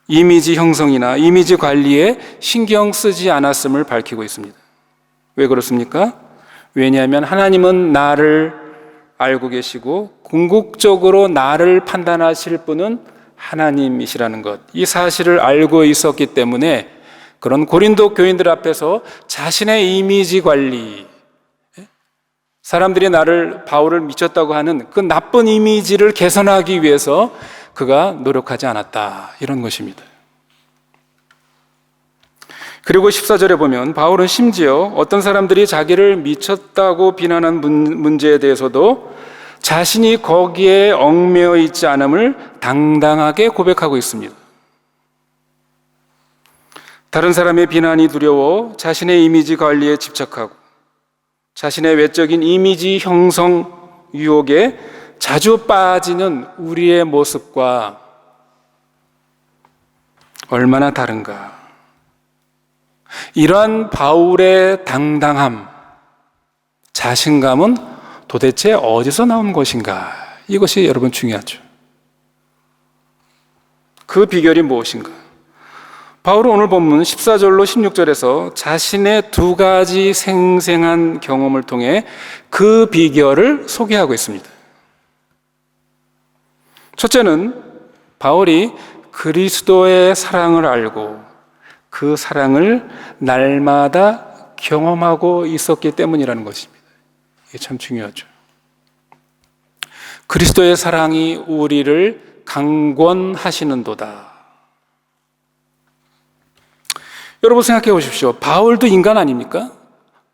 이미지 형성이나 이미지 관리에 신경 쓰지 않았음을 밝히고 있습니다. 왜 그렇습니까? 왜냐하면 하나님은 나를 알고 계시고 궁극적으로 나를 판단하실 분은 하나님이시라는 것, 이 사실을 알고 있었기 때문에 그런 고린도 교인들 앞에서 자신의 이미지 관리, 사람들이 바울을 미쳤다고 하는 그 나쁜 이미지를 개선하기 위해서 그가 노력하지 않았다, 이런 것입니다. 그리고 14절에 보면 바울은 심지어 어떤 사람들이 자기를 미쳤다고 비난한 문제에 대해서도 자신이 거기에 얽매여 있지 않음을 당당하게 고백하고 있습니다. 다른 사람의 비난이 두려워 자신의 이미지 관리에 집착하고 자신의 외적인 이미지 형성 유혹에 자주 빠지는 우리의 모습과 얼마나 다른가. 이러한 바울의 당당함, 자신감은 도대체 어디서 나온 것인가? 이것이 여러분 중요하죠. 그 비결이 무엇인가? 바울은 오늘 본문 14절로 16절에서 자신의 두 가지 생생한 경험을 통해 그 비결을 소개하고 있습니다. 첫째는 바울이 그리스도의 사랑을 알고 그 사랑을 날마다 경험하고 있었기 때문이라는 것입니다. 이게 참 중요하죠. 그리스도의 사랑이 우리를 강권하시는도다. 여러분 생각해 보십시오. 바울도 인간 아닙니까?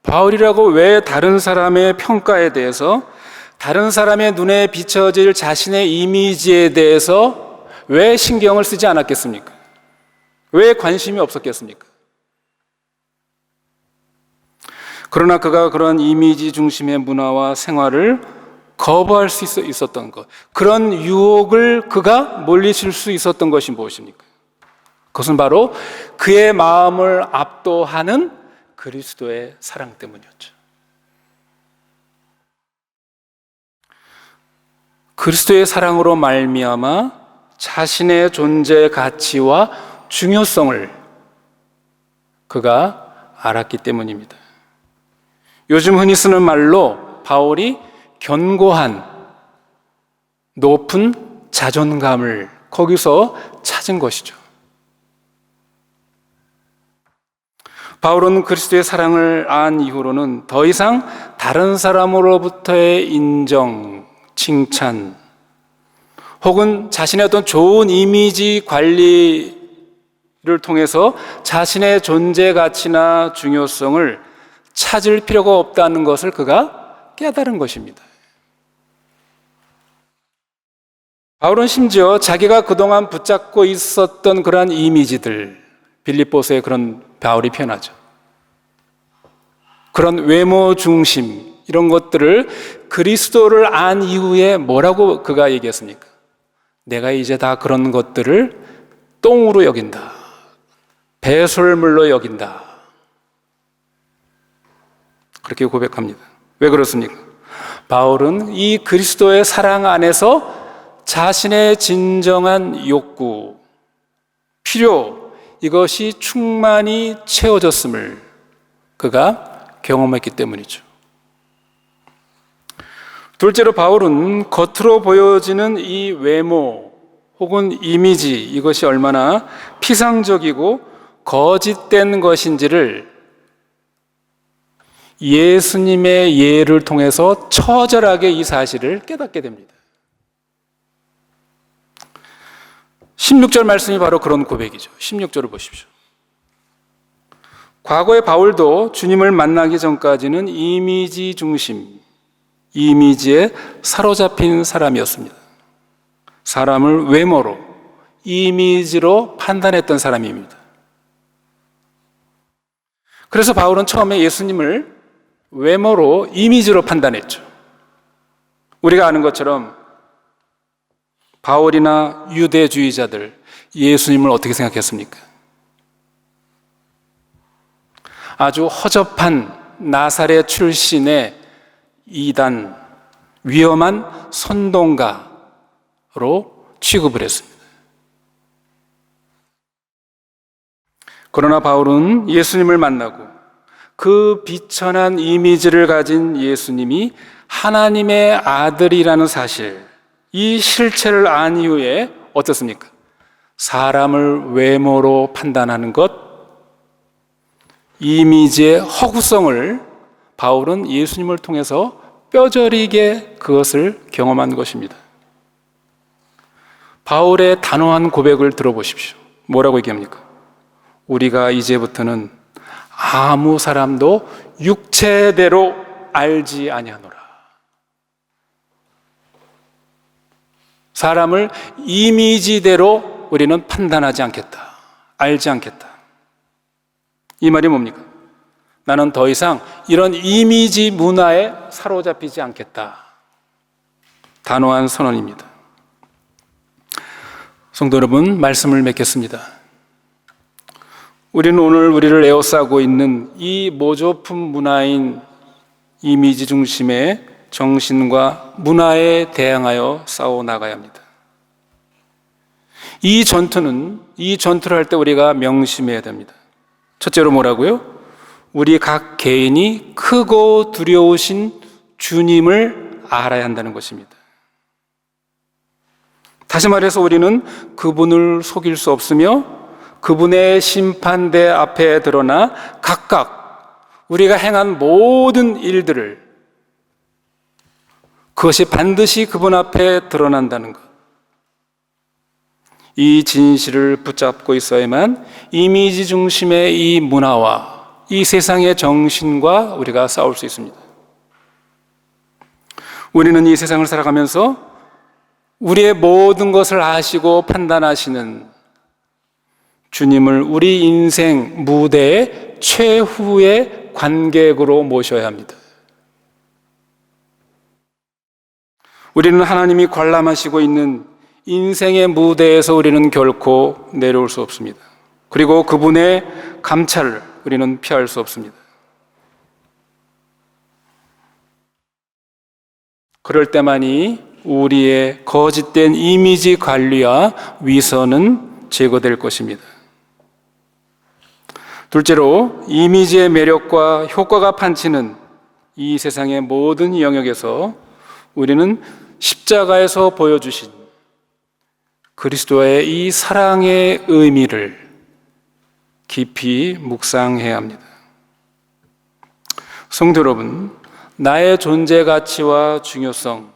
바울이라고 왜 다른 사람의 평가에 대해서, 다른 사람의 눈에 비춰질 자신의 이미지에 대해서 왜 신경을 쓰지 않았겠습니까? 왜 관심이 없었겠습니까? 그러나 그가 그런 이미지 중심의 문화와 생활을 거부할 수 있었던 것, 그런 유혹을 그가 물리칠 수 있었던 것이 무엇입니까? 그것은 바로 그의 마음을 압도하는 그리스도의 사랑 때문이었죠. 그리스도의 사랑으로 말미암아 자신의 존재 가치와 중요성을 그가 알았기 때문입니다. 요즘 흔히 쓰는 말로 바울이 견고한 높은 자존감을 거기서 찾은 것이죠. 바울은 그리스도의 사랑을 안 이후로는 더 이상 다른 사람으로부터의 인정, 칭찬 혹은 자신의 어떤 좋은 이미지 관리를 통해서 자신의 존재 가치나 중요성을 찾을 필요가 없다는 것을 그가 깨달은 것입니다. 바울은 심지어 자기가 그동안 붙잡고 있었던 그러한 이미지들, 빌립보서의 그런 바울이 표현하죠. 그런 외모 중심, 이런 것들을 그리스도를 안 이후에 뭐라고 그가 얘기했습니까? 내가 이제 다 그런 것들을 똥으로 여긴다. 배설물로 여긴다. 그렇게 고백합니다. 왜 그렇습니까? 바울은 이 그리스도의 사랑 안에서 자신의 진정한 욕구, 필요, 이것이 충만히 채워졌음을 그가 경험했기 때문이죠. 둘째로 바울은 겉으로 보여지는 이 외모 혹은 이미지, 이것이 얼마나 피상적이고 거짓된 것인지를 예수님의 예를 통해서 처절하게 이 사실을 깨닫게 됩니다. 16절 말씀이 바로 그런 고백이죠. 16절을 보십시오. 과거의 바울도 주님을 만나기 전까지는 이미지 중심, 이미지에 사로잡힌 사람이었습니다. 사람을 외모로, 이미지로 판단했던 사람입니다. 그래서 바울은 처음에 예수님을 외모로, 이미지로 판단했죠. 우리가 아는 것처럼 바울이나 유대주의자들, 예수님을 어떻게 생각했습니까? 아주 허접한 나사렛 출신의 이단, 위험한 선동가로 취급을 했습니다. 그러나 바울은 예수님을 만나고 그 비천한 이미지를 가진 예수님이 하나님의 아들이라는 사실, 이 실체를 안 이후에 어떻습니까? 사람을 외모로 판단하는 것, 이미지의 허구성을 바울은 예수님을 통해서 뼈저리게 그것을 경험한 것입니다. 바울의 단호한 고백을 들어보십시오. 뭐라고 얘기합니까? 우리가 이제부터는 아무 사람도 육체대로 알지 아니하노라. 사람을 이미지대로 우리는 판단하지 않겠다. 알지 않겠다. 이 말이 뭡니까? 나는 더 이상 이런 이미지 문화에 사로잡히지 않겠다. 단호한 선언입니다. 성도 여러분, 말씀을 맺겠습니다. 우리는 오늘 우리를 에워싸고 있는 이 모조품 문화인 이미지 중심의 정신과 문화에 대항하여 싸워 나가야 합니다. 이 전투를 할 때 우리가 명심해야 됩니다. 첫째로 뭐라고요? 우리 각 개인이 크고 두려우신 주님을 알아야 한다는 것입니다. 다시 말해서 우리는 그분을 속일 수 없으며 그분의 심판대 앞에 드러나 각각 우리가 행한 모든 일들을 그것이 반드시 그분 앞에 드러난다는 것. 이 진실을 붙잡고 있어야만 이미지 중심의 이 문화와 이 세상의 정신과 우리가 싸울 수 있습니다. 우리는 이 세상을 살아가면서 우리의 모든 것을 아시고 판단하시는 주님을 우리 인생 무대의 최후의 관객으로 모셔야 합니다. 우리는 하나님이 관람하시고 있는 인생의 무대에서 우리는 결코 내려올 수 없습니다. 그리고 그분의 감찰을 우리는 피할 수 없습니다. 그럴 때만이 우리의 거짓된 이미지 관리와 위선은 제거될 것입니다. 둘째로, 이미지의 매력과 효과가 판치는 이 세상의 모든 영역에서 우리는 십자가에서 보여주신 그리스도의 이 사랑의 의미를 깊이 묵상해야 합니다. 성도 여러분, 나의 존재 가치와 중요성,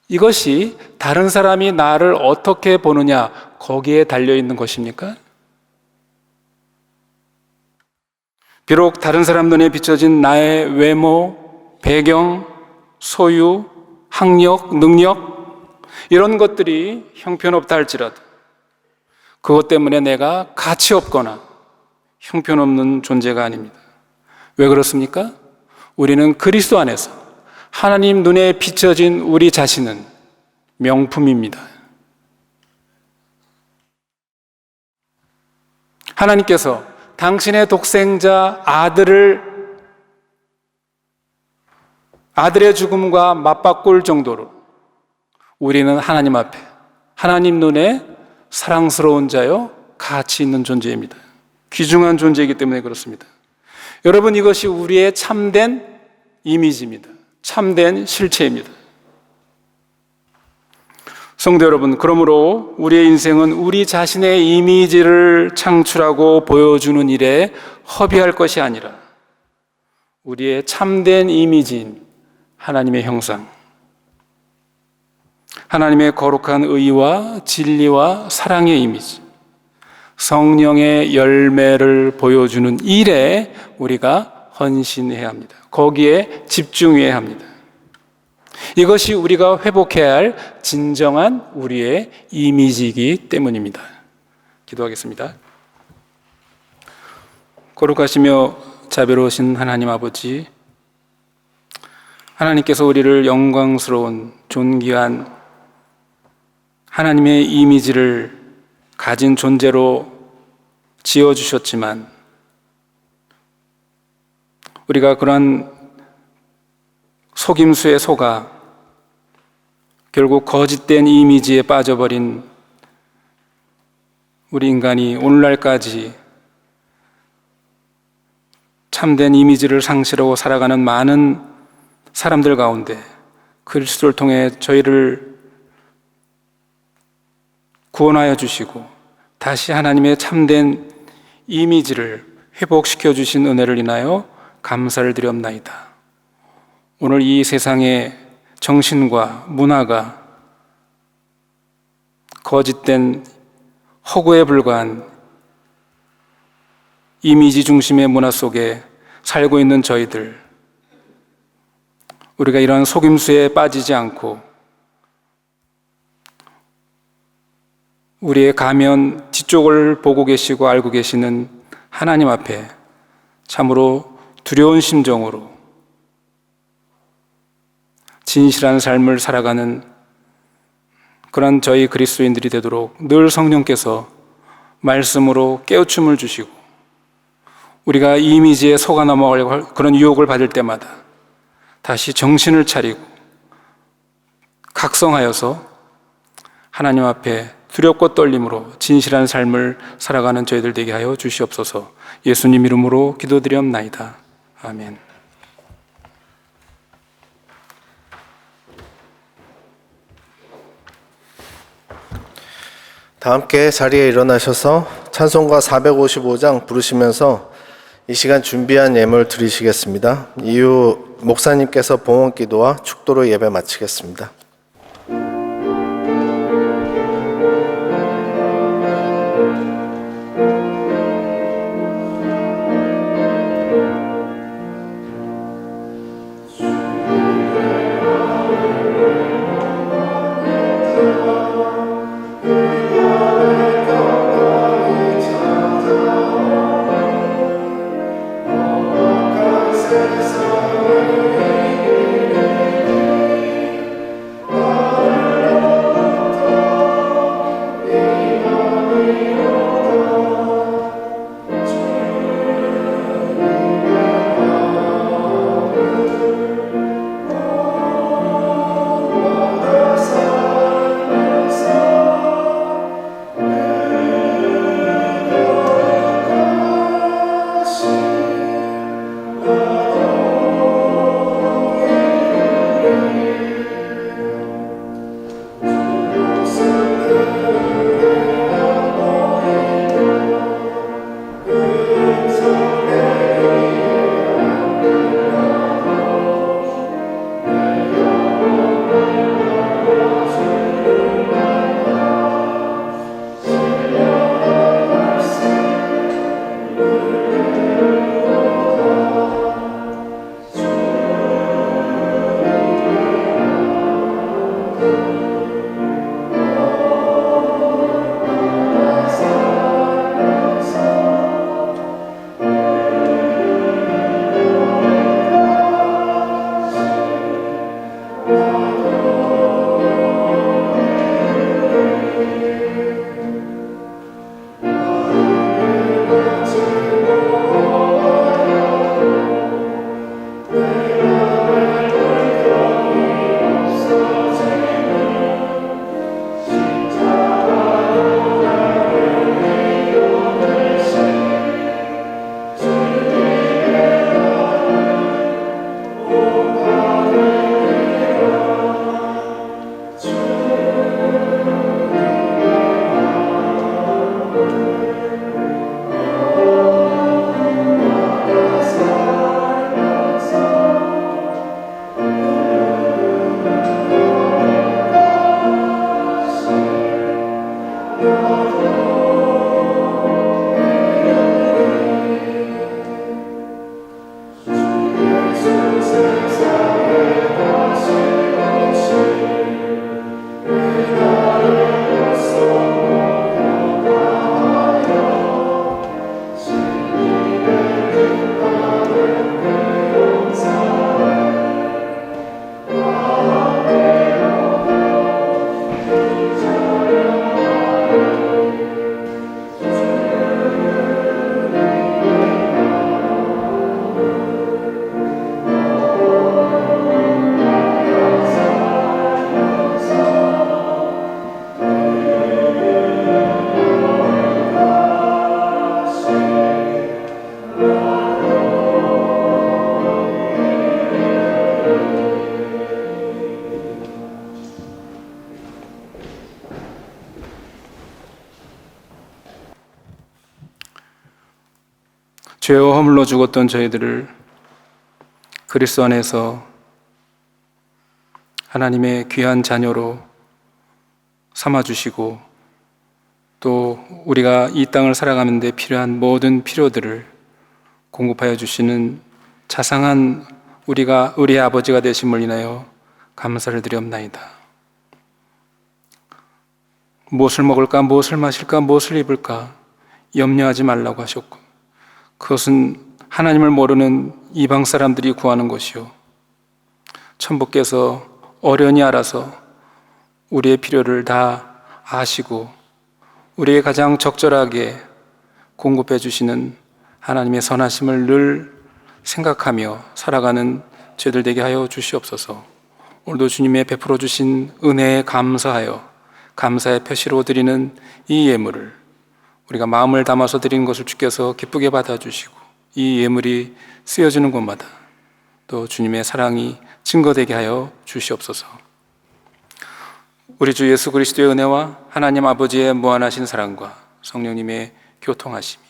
이것이 다른 사람이 나를 어떻게 보느냐, 거기에 달려있는 것입니까? 비록 다른 사람 눈에 비춰진 나의 외모, 배경, 소유, 학력, 능력, 이런 것들이 형편없다 할지라도 그것 때문에 내가 가치 없거나 형편없는 존재가 아닙니다. 왜 그렇습니까? 우리는 그리스도 안에서 하나님 눈에 비춰진 우리 자신은 명품입니다. 하나님께서 당신의 독생자 아들의 죽음과 맞바꿀 정도로 우리는 하나님 앞에, 하나님 눈에 사랑스러운 자요, 가치 있는 존재입니다. 귀중한 존재이기 때문에 그렇습니다. 여러분, 이것이 우리의 참된 이미지입니다. 참된 실체입니다. 성도 여러분, 그러므로 우리의 인생은 우리 자신의 이미지를 창출하고 보여주는 일에 허비할 것이 아니라 우리의 참된 이미지인 하나님의 형상, 하나님의 거룩한 의와 진리와 사랑의 이미지, 성령의 열매를 보여주는 일에 우리가 헌신해야 합니다. 거기에 집중해야 합니다. 이것이 우리가 회복해야 할 진정한 우리의 이미지이기 때문입니다. 기도하겠습니다. 거룩하시며 자비로우신 하나님 아버지, 하나님께서 우리를 영광스러운 존귀한 하나님의 이미지를 가진 존재로 지어주셨지만 우리가 그러한 속임수에 속아 결국 거짓된 이미지에 빠져버린 우리 인간이 오늘날까지 참된 이미지를 상실하고 살아가는 많은 사람들 가운데 그리스도를 통해 저희를 구원하여 주시고 다시 하나님의 참된 이미지를 회복시켜 주신 은혜를 인하여 감사를 드리옵나이다. 오늘 이 세상의 정신과 문화가 거짓된 허구에 불과한 이미지 중심의 문화 속에 살고 있는 저희들, 우리가 이런 속임수에 빠지지 않고 우리의 가면 뒤쪽을 보고 계시고 알고 계시는 하나님 앞에 참으로 두려운 심정으로 진실한 삶을 살아가는 그런 저희 그리스도인들이 되도록 늘 성령께서 말씀으로 깨우침을 주시고 우리가 이 이미지에 속아 넘어갈 그런 유혹을 받을 때마다 다시 정신을 차리고 각성하여서 하나님 앞에 두렵고 떨림으로 진실한 삶을 살아가는 저희들 되게 하여 주시옵소서. 예수님 이름으로 기도드리옵나이다. 아멘. 다 함께 자리에 일어나셔서 찬송가 455장 부르시면서 이 시간 준비한 예물 드리시겠습니다. 이후 목사님께서 봉헌 기도와 축도로 예배 마치겠습니다. Oh 죄와 허물로 죽었던 저희들을 그리스도 안에서 하나님의 귀한 자녀로 삼아주시고 또 우리가 이 땅을 살아가는 데 필요한 모든 필요들을 공급하여 주시는 자상한 우리의 아버지가 되심을 인하여 감사를 드리옵나이다. 무엇을 먹을까, 무엇을 마실까, 무엇을 입을까 염려하지 말라고 하셨고, 그것은 하나님을 모르는 이방 사람들이 구하는 것이요, 천부께서 어련히 알아서 우리의 필요를 다 아시고 우리의 가장 적절하게 공급해 주시는 하나님의 선하심을 늘 생각하며 살아가는 저희들 되게 하여 주시옵소서. 오늘도 주님의 베풀어 주신 은혜에 감사하여 감사의 표시로 드리는 이 예물을 우리가 마음을 담아서 드리는 것을 주께서 기쁘게 받아주시고 이 예물이 쓰여지는 곳마다 또 주님의 사랑이 증거되게 하여 주시옵소서. 우리 주 예수 그리스도의 은혜와 하나님 아버지의 무한하신 사랑과 성령님의 교통하심이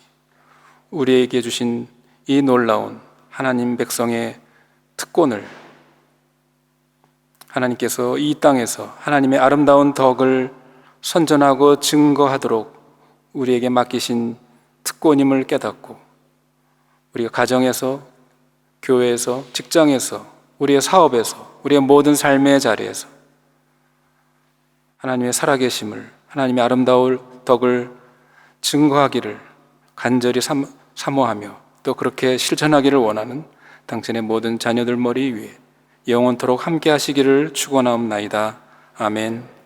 우리에게 주신 이 놀라운 하나님 백성의 특권을 하나님께서 이 땅에서 하나님의 아름다운 덕을 선전하고 증거하도록 우리에게 맡기신 특권임을 깨닫고 우리가 가정에서, 교회에서, 직장에서, 우리의 사업에서, 우리의 모든 삶의 자리에서 하나님의 살아계심을, 하나님의 아름다운 덕을 증거하기를 간절히 사모하며 또 그렇게 실천하기를 원하는 당신의 모든 자녀들 머리 위에 영원토록 함께 하시기를 축원하옵나이다. 아멘.